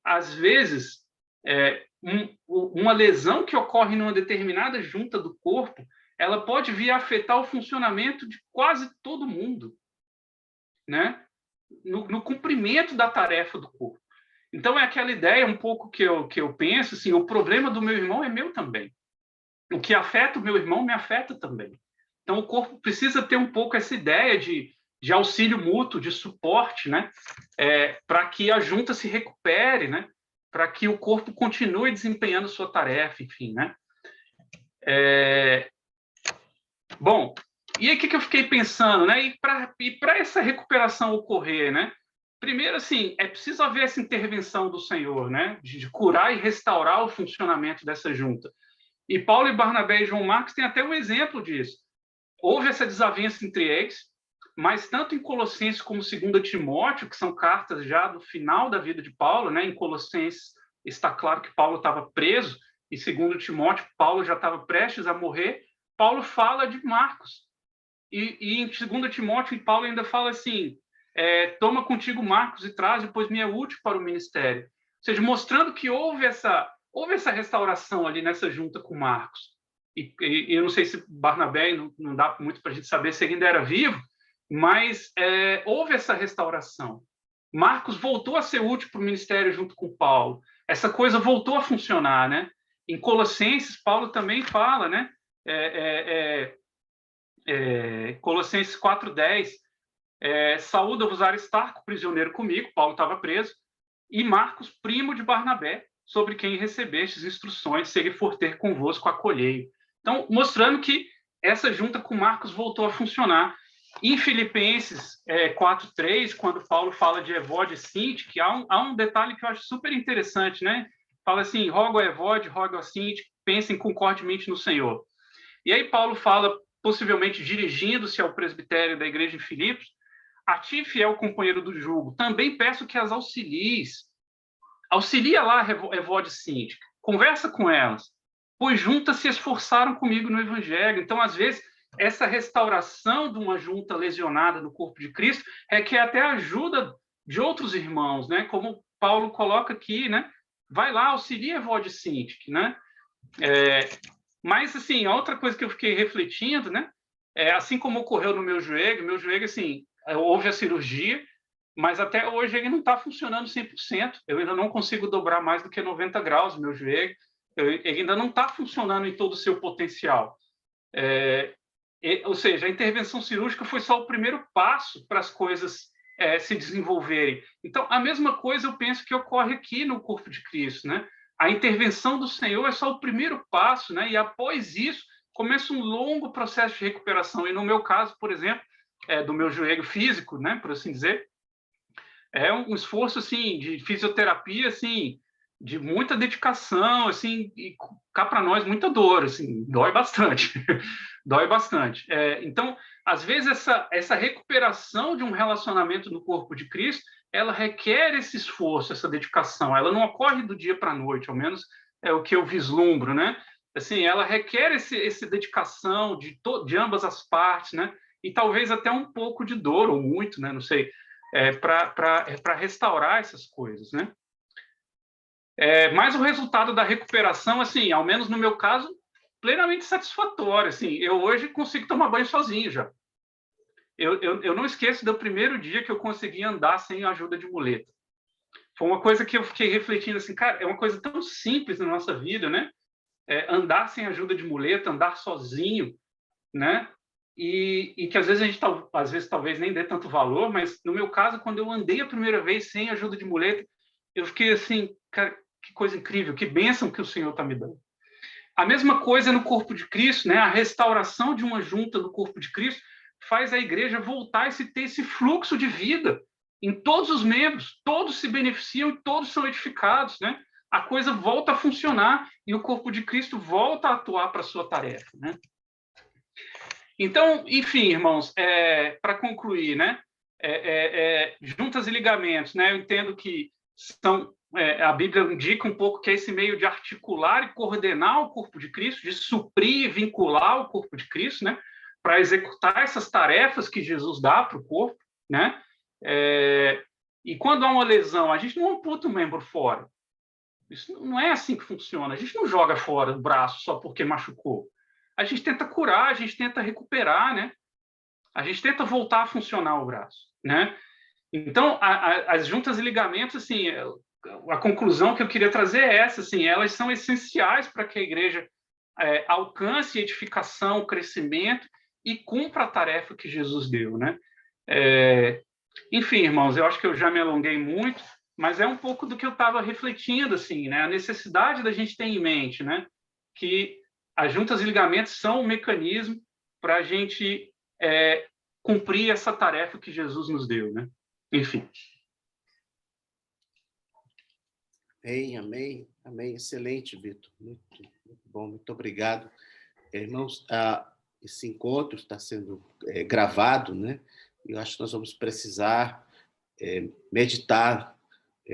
às vezes, uma lesão que ocorre numa determinada junta do corpo, ela pode vir a afetar o funcionamento de quase todo mundo, né? No cumprimento da tarefa do corpo. Então, é aquela ideia um pouco que eu penso, assim, o problema do meu irmão é meu também. O que afeta o meu irmão me afeta também. Então, o corpo precisa ter um pouco essa ideia de auxílio mútuo, de suporte, né? Para que a junta se recupere, né? Para que o corpo continue desempenhando sua tarefa, enfim, né? Bom, e aí o que eu fiquei pensando, né? E para essa recuperação ocorrer, né? Primeiro, assim, é preciso haver essa intervenção do Senhor, né? De curar e restaurar o funcionamento dessa junta. E Paulo e Barnabé e João Marcos têm até um exemplo disso. Houve essa desavença entre eles, mas tanto em Colossenses como 2 Timóteo, que são cartas já do final da vida de Paulo, né? Em Colossenses está claro que Paulo estava preso, e 2 Timóteo, Paulo já estava prestes a morrer. Paulo fala de Marcos. E em 2 Timóteo, Paulo ainda fala assim, toma contigo Marcos e traz, pois me é útil para o ministério. Ou seja, mostrando que houve essa restauração ali nessa junta com Marcos. E eu não sei se Barnabé, não dá muito para a gente saber se ele ainda era vivo, mas houve essa restauração. Marcos voltou a ser útil para o ministério junto com Paulo. Essa coisa voltou a funcionar, né? Em Colossenses, Paulo também fala, né? Colossenses 4:10, saúda-vos Aristarco, prisioneiro comigo, Paulo estava preso, e Marcos, primo de Barnabé, sobre quem recebestes instruções, se ele for ter convosco, acolhei. Então, mostrando que essa junta com Marcos voltou a funcionar. Em Filipenses 4:3, quando Paulo fala de Evódia e Síntique, há um detalhe que eu acho super interessante, né? Fala assim, rogo a Evódia, rogo a Síntique, pensem concordemente no Senhor. E aí Paulo fala, possivelmente dirigindo-se ao presbitério da igreja de Filipos, a ti, fiel companheiro do jugo, também peço que as auxilies. Auxilia lá a Evódia e Síntique, conversa com elas, pois juntas se esforçaram comigo no evangelho. Então, às vezes, essa restauração de uma junta lesionada no corpo de Cristo requer até a ajuda de outros irmãos, né? Como Paulo coloca aqui, né? Vai lá, auxilia a Evódia e Síntique, né? Mas, assim, a outra coisa que eu fiquei refletindo, né? Assim como ocorreu no meu joelho, assim, houve a cirurgia, mas até hoje ele não está funcionando 100%. Eu ainda não consigo dobrar mais do que 90 graus o meu joelho. Ele ainda não está funcionando em todo o seu potencial. Ou seja, a intervenção cirúrgica foi só o primeiro passo para as coisas se desenvolverem. Então, a mesma coisa eu penso que ocorre aqui no corpo de Cristo, né? A intervenção do Senhor é só o primeiro passo, né? E após isso, começa um longo processo de recuperação. E no meu caso, por exemplo, do meu joelho físico, né? Por assim dizer, é um esforço assim de fisioterapia, assim, de muita dedicação, assim, e cá para nós muita dor, assim, dói bastante, dói bastante. Então, às vezes essa recuperação de um relacionamento no corpo de Cristo, ela requer esse esforço, essa dedicação. Ela não ocorre do dia para a noite, ao menos é o que eu vislumbro, né? Assim, ela requer essa dedicação de ambas as partes, né? E talvez até um pouco de dor ou muito, né? Não sei. Para restaurar essas coisas, né? Mas o resultado da recuperação, assim, ao menos no meu caso, plenamente satisfatório. Assim, eu hoje consigo tomar banho sozinho já. Eu não esqueço do primeiro dia que eu consegui andar sem a ajuda de muleta. Foi uma coisa que eu fiquei refletindo, assim, cara, é uma coisa tão simples na nossa vida, né? Andar sem ajuda de muleta, andar sozinho, né? E que às vezes a gente talvez nem dê tanto valor, mas no meu caso, quando eu andei a primeira vez sem ajuda de muleta, eu fiquei assim, cara, que coisa incrível, que bênção que o Senhor está me dando. A mesma coisa no corpo de Cristo, né? A restauração de uma junta do corpo de Cristo faz a igreja voltar a ter esse fluxo de vida em todos os membros, todos se beneficiam e todos são edificados, né? A coisa volta a funcionar e o corpo de Cristo volta a atuar para a sua tarefa, né? Então, enfim, irmãos, para concluir, né? Juntas e ligamentos, né? Eu entendo que são, a Bíblia indica um pouco que é esse meio de articular e coordenar o corpo de Cristo, de suprir e vincular o corpo de Cristo, né? Para executar essas tarefas que Jesus dá para o corpo, né? E quando há uma lesão, a gente não amputa o membro fora. Isso não é assim que funciona. A gente não joga fora o braço só porque machucou. A gente tenta curar, a gente tenta recuperar, né? A gente tenta voltar a funcionar o braço, né? Então, as juntas e ligamentos, assim, a conclusão que eu queria trazer é essa, assim, elas são essenciais para que a igreja alcance edificação, crescimento e cumpra a tarefa que Jesus deu, né? Enfim, irmãos, eu acho que eu já me alonguei muito, mas é um pouco do que eu estava refletindo, assim, né? A necessidade da gente ter em mente, né? Que as juntas e ligamentos são um mecanismo para a gente cumprir essa tarefa que Jesus nos deu, né? Enfim. Amém, amém. Excelente, Vitor. Muito, muito bom, muito obrigado. Irmãos, esse encontro está sendo gravado, né? Eu acho que nós vamos precisar meditar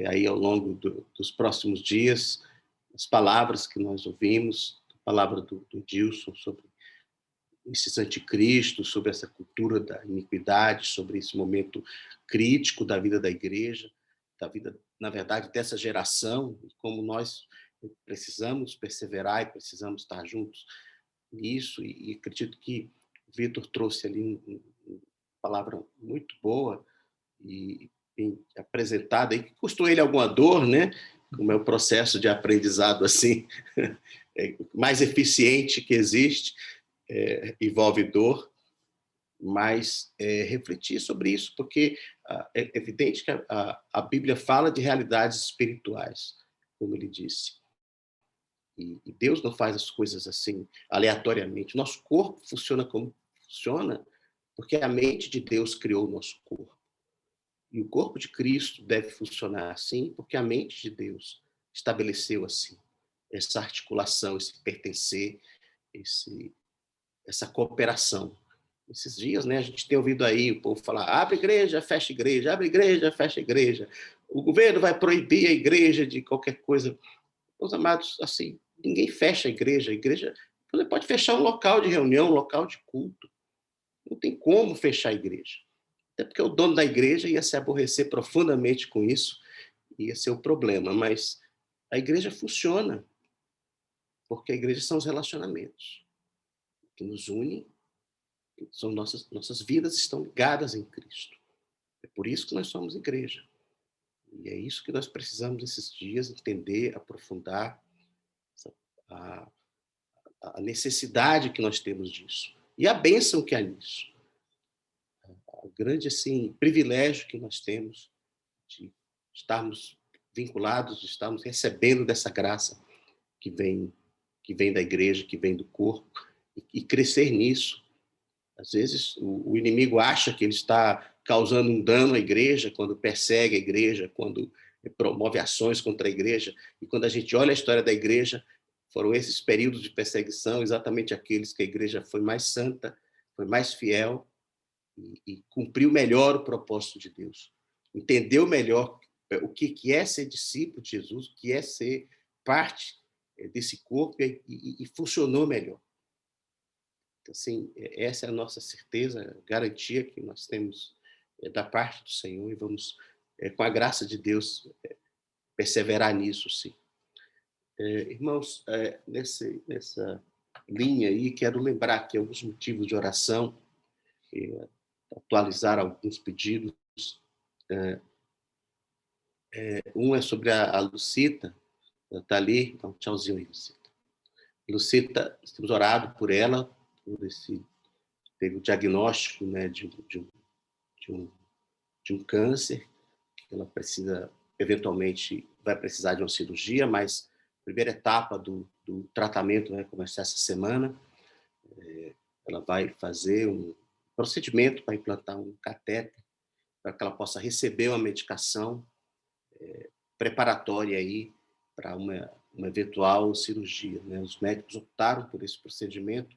aí ao longo dos próximos dias as palavras que nós ouvimos, a palavra do Dilson sobre esses anticristos, sobre essa cultura da iniquidade, sobre esse momento crítico da vida da igreja, da vida, na verdade, dessa geração, como nós precisamos perseverar e precisamos estar juntos nisso, e acredito que o Vitor trouxe ali uma palavra muito boa e bem apresentada, e que custou ele alguma dor, né? Como é o processo de aprendizado assim mais eficiente que existe, envolve dor, mas refletir sobre isso, porque é evidente que a Bíblia fala de realidades espirituais, como ele disse. E Deus não faz as coisas assim aleatoriamente. Nosso corpo funciona como funciona porque a mente de Deus criou o nosso corpo. E o corpo de Cristo deve funcionar assim porque a mente de Deus estabeleceu assim essa articulação, esse pertencer, essa cooperação. Esses dias, né, a gente tem ouvido aí o povo falar: abre igreja, fecha igreja, abre igreja, fecha igreja. O governo vai proibir a igreja de qualquer coisa. Meus amados, assim, ninguém fecha a igreja. A igreja, você pode fechar um local de reunião, um local de culto. Não tem como fechar a igreja. Até porque o dono da igreja ia se aborrecer profundamente com isso, ia ser o problema. Mas a igreja funciona, porque a igreja são os relacionamentos que nos unem, são nossas vidas estão ligadas em Cristo. É por isso que nós somos igreja. E é isso que nós precisamos esses dias entender, aprofundar a necessidade que nós temos disso. E a bênção que há nisso. O grande assim, privilégio que nós temos de estarmos vinculados, de estarmos recebendo dessa graça que vem da igreja, que vem do corpo, e crescer nisso. Às vezes o inimigo acha que ele está causando um dano à igreja quando persegue a igreja, quando promove ações contra a igreja. E quando a gente olha a história da igreja, foram esses períodos de perseguição exatamente aqueles que a igreja foi mais santa, foi mais fiel e cumpriu melhor o propósito de Deus. Entendeu melhor o que é ser discípulo de Jesus, o que é ser parte desse corpo e funcionou melhor. Assim, essa é a nossa certeza, garantia que nós temos da parte do Senhor e vamos, com a graça de Deus, perseverar nisso, sim. Irmãos, nessa linha aí, quero lembrar aqui alguns motivos de oração, atualizar alguns pedidos. Um é sobre a Lucita, ela está ali, dá um tchauzinho aí, Lucita. Lucita, temos orado por ela, teve o diagnóstico, né, de um câncer, que ela precisa, eventualmente, vai precisar de uma cirurgia, mas a primeira etapa do tratamento vai começar essa semana. Ela vai fazer um procedimento para implantar um catéter para que ela possa receber uma medicação preparatória aí para uma eventual cirurgia, né? Os médicos optaram por esse procedimento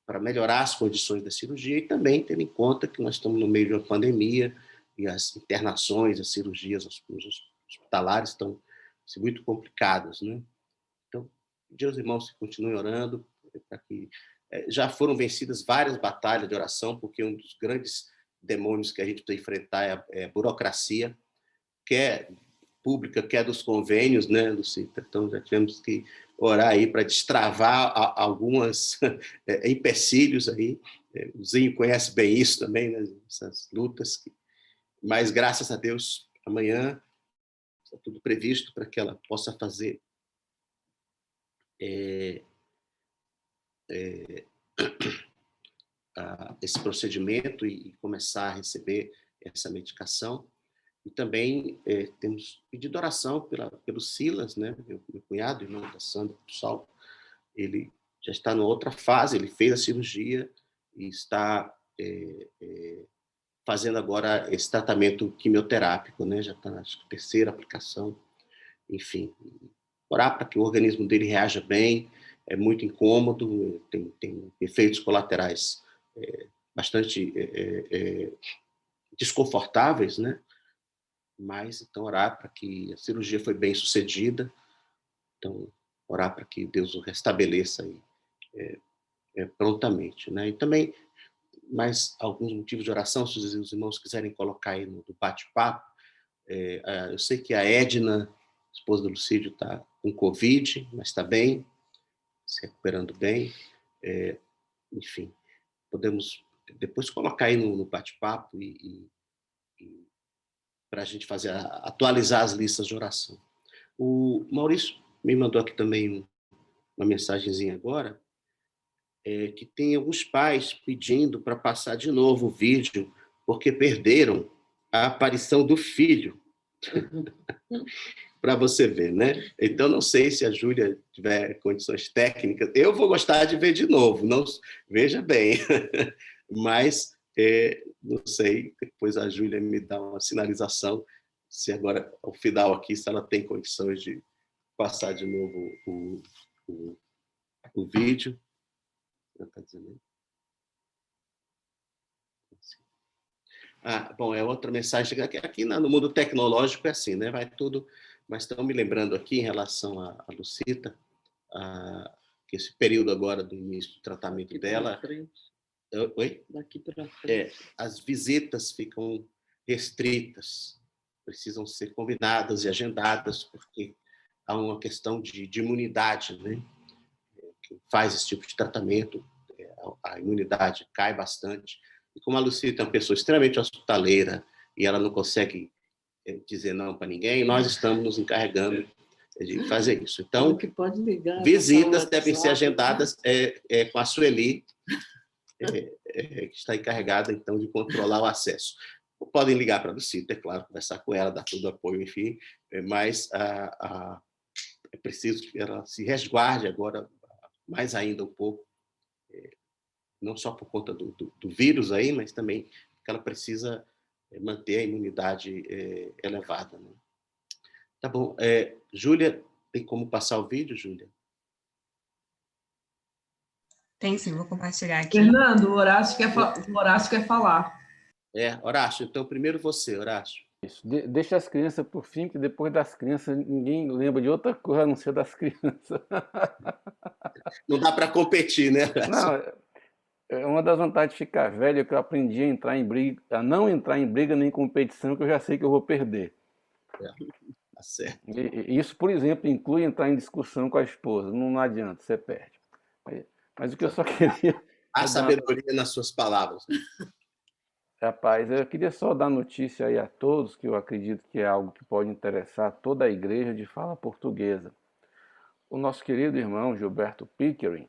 para melhorar as condições da cirurgia e também tendo em conta que nós estamos no meio de uma pandemia e as internações, as cirurgias hospitalares estão muito complicadas, né? Então, pedir aos irmãos que continuem orando para que já foram vencidas várias batalhas de oração, porque um dos grandes demônios que a gente precisa enfrentar é a burocracia, quer pública, quer dos convênios, né, Lucita? Então, já tivemos que orar aí para destravar algumas empecilhos aí. O Zinho conhece bem isso também, né, essas lutas. Mas, graças a Deus, amanhã está tudo previsto para que ela possa fazer esse procedimento e começar a receber essa medicação. E também temos pedido oração pelo Silas, né? Meu cunhado, irmão da Sandra, do Sal. Ele já está em outra fase, ele fez a cirurgia e está fazendo agora esse tratamento quimioterápico, né? Já está na terceira aplicação. Enfim, orar para que o organismo dele reaja bem, é muito incômodo, tem efeitos colaterais bastante desconfortáveis, né? Mas, então, orar para que a cirurgia foi bem sucedida, então, orar para que Deus o restabeleça aí, prontamente, né? E também, mais alguns motivos de oração, se os irmãos quiserem colocar aí no bate-papo, eu sei que a Edna, esposa do Lucídio, está com Covid, mas está bem, se recuperando bem, enfim, podemos depois colocar aí no bate-papo e para a gente atualizar as listas de oração. O Maurício me mandou aqui também uma mensagenzinha agora, que tem alguns pais pedindo para passar de novo o vídeo, porque perderam a aparição do filho. Para você ver, né? Então, não sei se a Júlia tiver condições técnicas. Eu vou gostar de ver de novo, não, veja bem. Mas, não sei, depois a Júlia me dá uma sinalização, se agora, ao final aqui, se ela tem condições de passar de novo o vídeo. Está dizendo aí? Bom, é outra mensagem. Aqui no mundo tecnológico é assim, né? Vai tudo... Mas estão me lembrando aqui, em relação à Lucita, que esse período agora do início do tratamento dela... Oi? Daqui para frente. As visitas ficam restritas, precisam ser combinadas e agendadas, porque há uma questão de imunidade, né? Que faz esse tipo de tratamento, a imunidade cai bastante. E como a Lucita é uma pessoa extremamente hospitaleira e ela não consegue dizer não para ninguém, nós estamos nos encarregando de fazer isso. Então, visitas devem ser agendadas com a Sueli, que está encarregada, então, de controlar o acesso. Podem ligar para a Lucita, é claro, conversar com ela, dar todo o apoio, enfim, mas é preciso que ela se resguarde agora, mais ainda um pouco, não só por conta do vírus aí, mas também que ela precisa manter a imunidade elevada, né? Tá bom. Júlia, tem como passar o vídeo, Júlia? Tem sim, vou compartilhar aqui. Fernando, o Horácio quer falar. Horácio, então primeiro você, Horácio. Isso. Deixa as crianças por fim, que depois das crianças ninguém lembra de outra coisa a não ser das crianças. Não dá para competir, né, Horácio? Não, uma das vantagens de ficar velho é que eu aprendi a não entrar em briga nem competição, que eu já sei que eu vou perder. Tá certo. E isso, por exemplo, inclui entrar em discussão com a esposa. Não adianta, você perde. Mas o que eu só queria... Há sabedoria nas suas palavras. Rapaz, eu queria só dar notícia aí a todos, que eu acredito que é algo que pode interessar toda a igreja de fala portuguesa. O nosso querido irmão Gilberto Pickering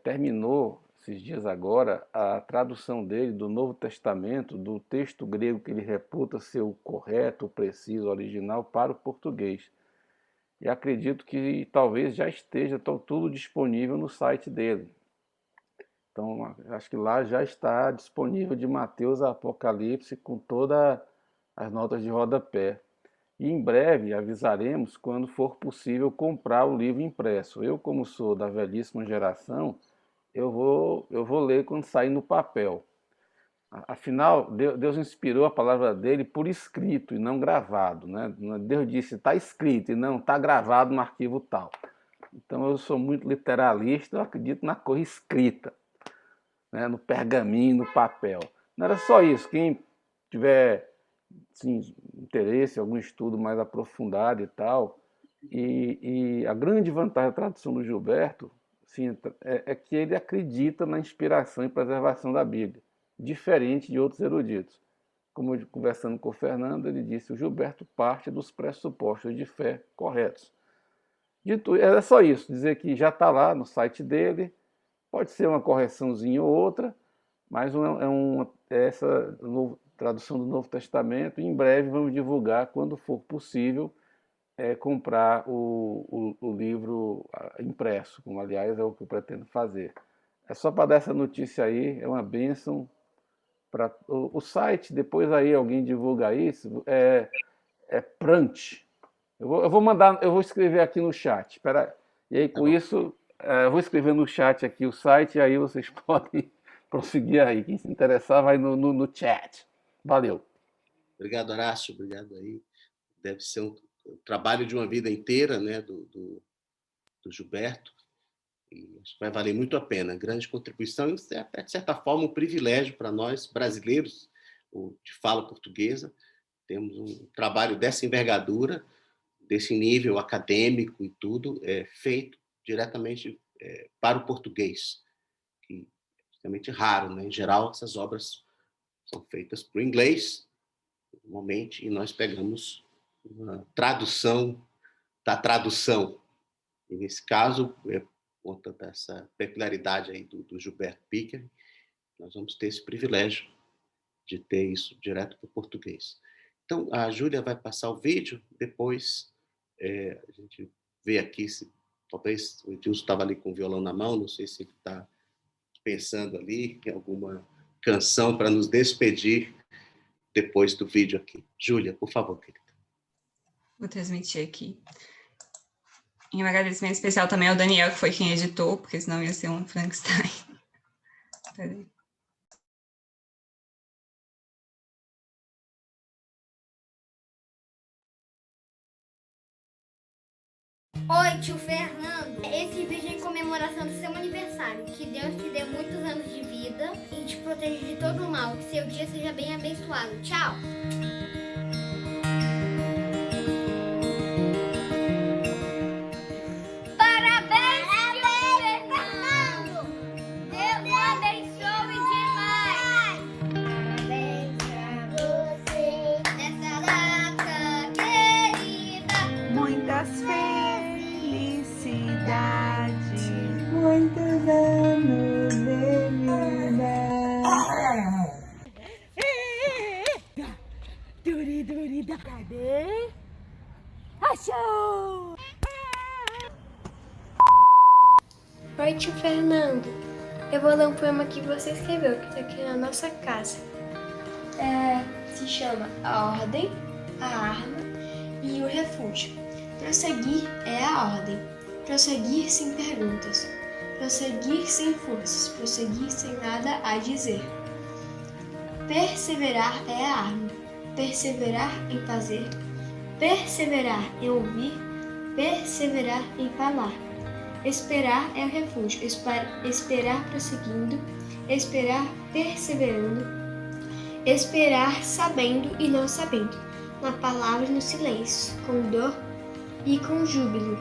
terminou, esses dias agora, a tradução dele do Novo Testamento, do texto grego que ele reputa ser o correto, o preciso, o original, para o português. E acredito que talvez já esteja tudo disponível no site dele. Então, acho que lá já está disponível de Mateus a Apocalipse com todas as notas de rodapé. E em breve avisaremos quando for possível comprar o livro impresso. Eu, como sou da velhíssima geração, eu vou ler quando sair no papel. Afinal, Deus inspirou a palavra dele por escrito e não gravado, né? Deus disse, está escrito e não está gravado no arquivo tal. Então eu sou muito literalista, eu acredito na coisa escrita, né? No pergaminho, no papel. Não era só isso, quem tiver assim, interesse, algum estudo mais aprofundado e tal, e a grande vantagem da tradução do Gilberto assim, é que ele acredita na inspiração e preservação da Bíblia, diferente de outros eruditos. Como eu, conversando com o Fernando, ele disse, o Gilberto parte dos pressupostos de fé corretos. Dito, é só isso, dizer que já está lá no site dele, pode ser uma correçãozinha ou outra, mas essa tradução do Novo Testamento, em breve vamos divulgar, quando for possível, comprar o livro impresso, como aliás é o que eu pretendo fazer. É só para dar essa notícia aí, é uma bênção. O site, depois aí alguém divulga isso, é Prant. Eu vou escrever aqui no chat. Espera, e aí com isso, eu vou escrever no chat aqui o site, e aí vocês podem prosseguir aí. Quem se interessar vai no chat. Valeu. Obrigado, Horácio. Obrigado aí. Deve ser um trabalho de uma vida inteira, né, do Gilberto. E acho que vai valer muito a pena. Grande contribuição e, de certa forma, um privilégio para nós, brasileiros, de fala portuguesa. Temos um trabalho dessa envergadura, desse nível acadêmico e tudo, feito diretamente para o português, que é extremamente raro, né? Em geral, essas obras são feitas para o inglês, normalmente, e nós pegamos uma tradução da tradução. E, nesse caso, por conta dessa peculiaridade aí do Gilberto Pickering, nós vamos ter esse privilégio de ter isso direto para o português. Então, a Júlia vai passar o vídeo, depois a gente vê aqui se talvez o Edilson estava ali com o violão na mão, não sei se ele está pensando ali em alguma canção para nos despedir depois do vídeo aqui. Júlia, por favor, querida. Vou transmitir aqui. E um agradecimento especial também ao Daniel, que foi quem editou, porque senão ia ser um Frankenstein. Peraí. Oi, tio Fernando. Esse vídeo é em comemoração do seu aniversário. Que Deus te dê muitos anos de vida e te proteja de todo o mal. Que seu dia seja bem abençoado. Tchau! Parabéns, tio Fernando! Deus te abençoe demais! Parabéns pra você nessa data querida. Muitas muitos anos de vida. Cadê? Achou! Oi, tio Fernando. Eu vou ler um poema que você escreveu, que está aqui na nossa casa. Se chama A Ordem, a Arma e o Refúgio. Prosseguir é a ordem. Prosseguir sem perguntas. Prosseguir sem forças. Prosseguir sem nada a dizer. Perseverar é a arma. Perseverar em fazer. Perseverar em ouvir. Perseverar em falar. Esperar é o refúgio. Esperar prosseguindo. Esperar perseverando. Esperar sabendo e não sabendo. Na palavra e no silêncio. Com dor e com júbilo.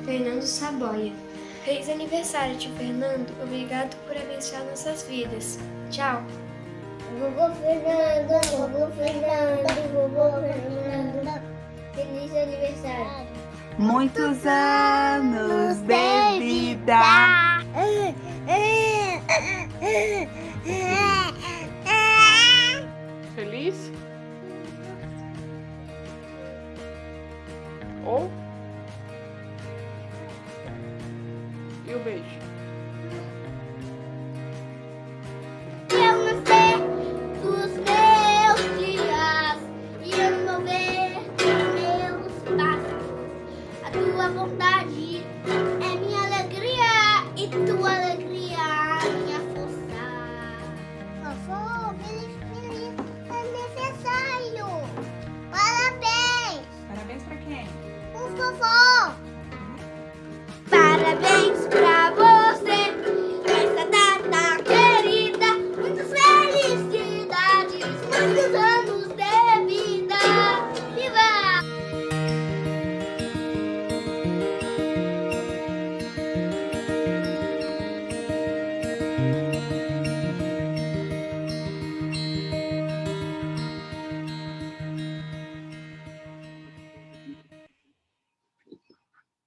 Fernando Saboia. Feliz aniversário, tio Fernando. Obrigado por abençoar nossas vidas. Tchau. Vovô Fernando, vovô Fernando, vovô Fernando. Feliz aniversário. Muitos anos de vida. Feliz? Ou? E o beijo? Parabéns pra você, nessa data querida. Muitas felicidades, muitos anos de vida. Viva!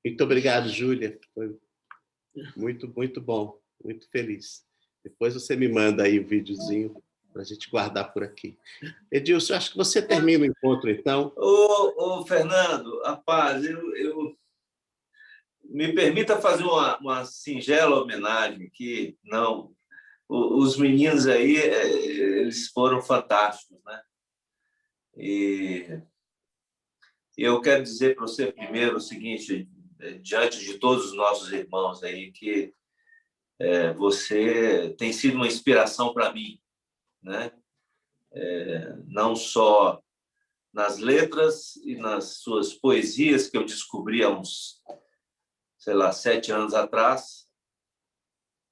Muito obrigado, Júlia. Foi muito, muito bom. Muito feliz. Depois você me manda aí o videozinho para a gente guardar por aqui. Edilson, acho que você termina o encontro, então. Ô, Fernando, rapaz, me permita fazer uma singela homenagem que não, os meninos aí, eles foram fantásticos, né? E eu quero dizer para você primeiro o seguinte, diante de todos os nossos irmãos aí, que você tem sido uma inspiração para mim, né? Não só nas letras e nas suas poesias que eu descobri há uns, sei lá, 7 anos atrás,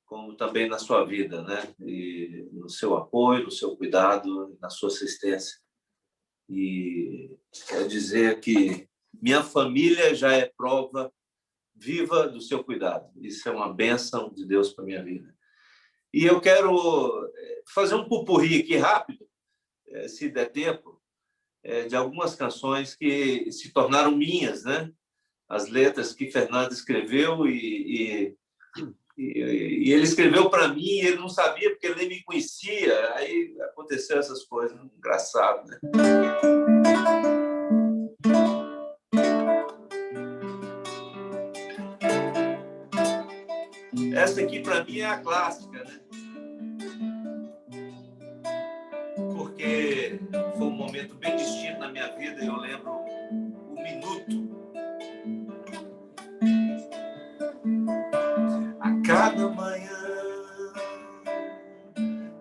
como também na sua vida, né? E no seu apoio, no seu cuidado, na sua assistência. E quero dizer que minha família já é prova viva do seu cuidado. Isso é uma bênção de Deus para a minha vida. E eu quero fazer um pupurri aqui rápido, se der tempo, de algumas canções que se tornaram minhas, né? As letras que Fernando escreveu e ele escreveu para mim e ele não sabia porque ele nem me conhecia. Aí aconteceu essas coisas, engraçado, né? Essa aqui para mim é a clássica, né? Porque foi um momento bem distinto na minha vida e eu lembro o minuto. A cada manhã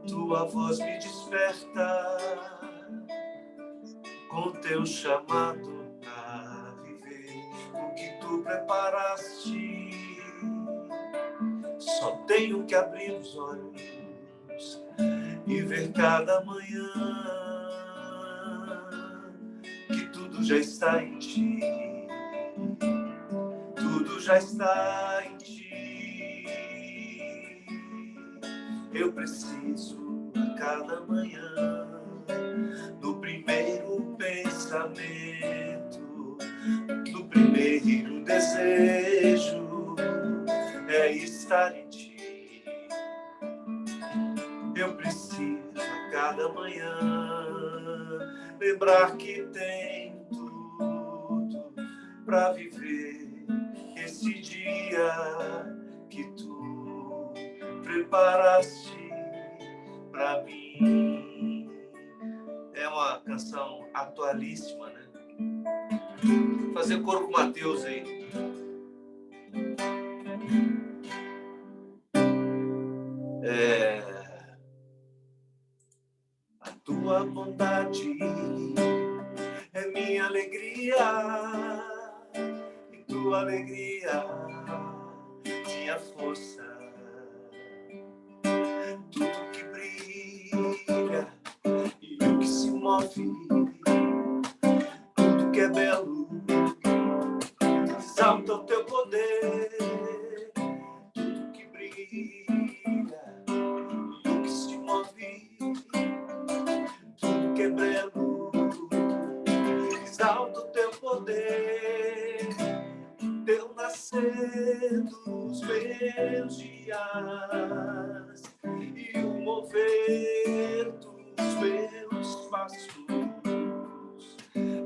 tua voz me desperta com teu chamado a viver o que tu preparaste. Só tenho que abrir os olhos e ver cada manhã que tudo já está em ti. Tudo já está em ti. Eu preciso a cada manhã, no primeiro pensamento, no primeiro desejo, é estar em ti. Eu preciso a cada manhã lembrar que tem tudo para viver esse dia que tu preparaste para mim. É uma canção atualíssima, né? Vou fazer coro com o Mateus aí. A tua bondade é minha alegria, e tua alegria minha força. Tudo que brilha e o que se move, tudo que é belo, exalta o teu poder. Tudo que brilha e o que se move, tudo que é belo, exalta o teu poder. Teu nascer dos meus dias e o mover dos meus passos,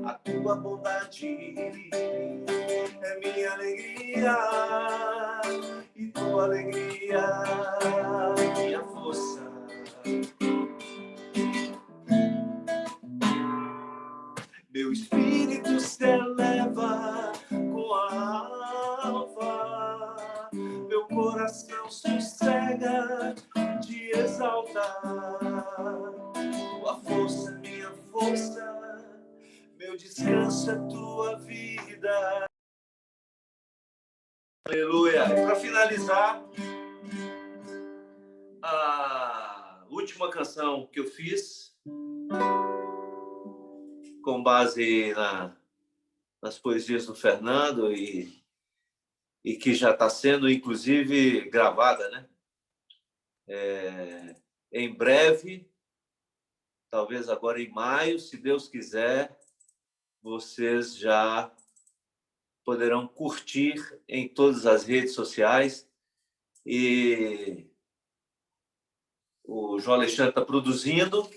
a tua bondade é minha alegria e tua alegria minha força. Meu espírito se eleva com a alva, meu coração sossega de exaltar. Tua força, minha força, meu descanso é tua vida. Aleluia. E para finalizar, a última canção que eu fiz, com base nas poesias do Fernando e que já está sendo, inclusive, gravada, né? Em breve, talvez agora em maio, se Deus quiser, vocês já poderão curtir em todas as redes sociais. E o João Alexandre está produzindo,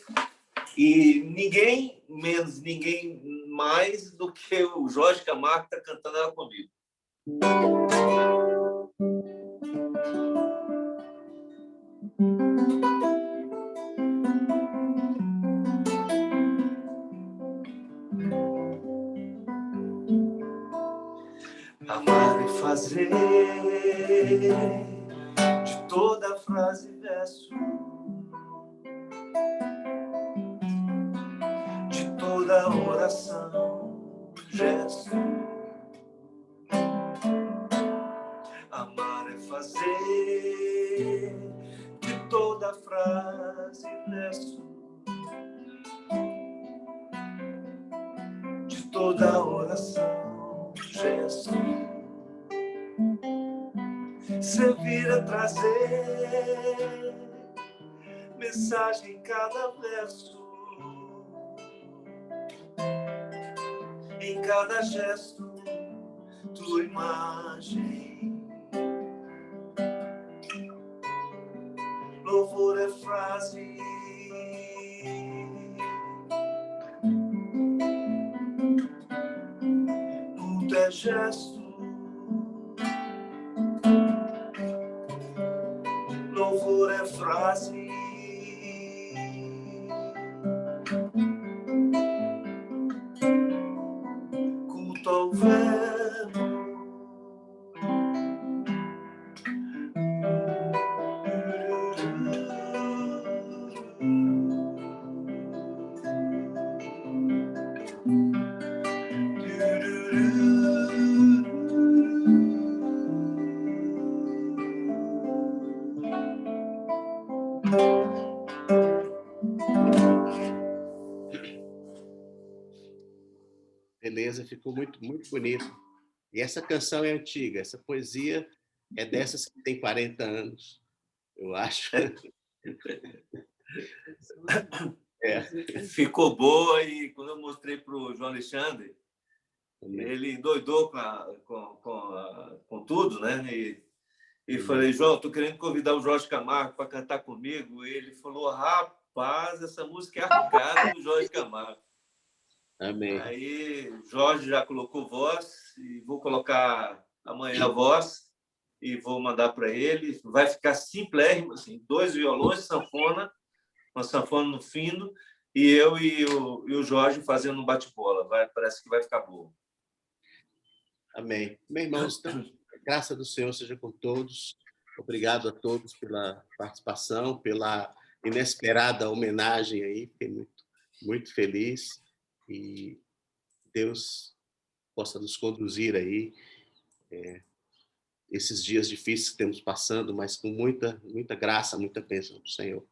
e ninguém menos, ninguém mais do que o Jorge Camargo está cantando ela comigo. Amar e fazer de toda frase e verso, de toda oração, gesto. Amar é fazer de toda frase e verso, de toda oração, gesto. Servir a trazer mensagem em cada verso, em cada gesto, tua imagem. Louvor é frase, culto é gesto. Louvor é frase, culto ao verbo. Beleza, ficou muito, muito bonito. E essa canção é antiga, essa poesia é dessas que tem 40 anos, eu acho. Ficou boa, e quando eu mostrei para o João Alexandre, ele doidou com tudo, né? E falei, João, estou querendo convidar o Jorge Camargo para cantar comigo. E ele falou, rapaz, essa música é a cara do Jorge Camargo. Amém. Aí o Jorge já colocou voz, e vou colocar amanhã a voz e vou mandar para ele. Vai ficar simplérrimo, assim, 2 violões, sanfona, uma sanfona no fino, e eu e o Jorge fazendo um bate-bola. Parece que vai ficar boa. Amém. Meus irmãos, então, a graça do Senhor seja com todos. Obrigado a todos pela participação, pela inesperada homenagem aí. Fiquei muito, muito feliz. E Deus possa nos conduzir aí esses dias difíceis que estamos passando, mas com muita, muita graça, muita bênção do Senhor.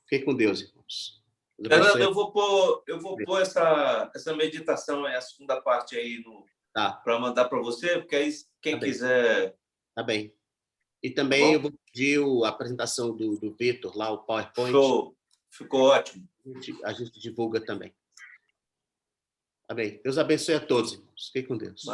Fiquem com Deus, irmãos. Fernando, eu vou pôr essa meditação, a segunda parte aí para mandar para você, porque aí quem quiser... Tá bem. E também eu vou pedir a apresentação do Vitor, lá o PowerPoint. Show. Ficou ótimo. A gente divulga também. Tá bem. Deus abençoe a todos, irmãos. Fiquem com Deus.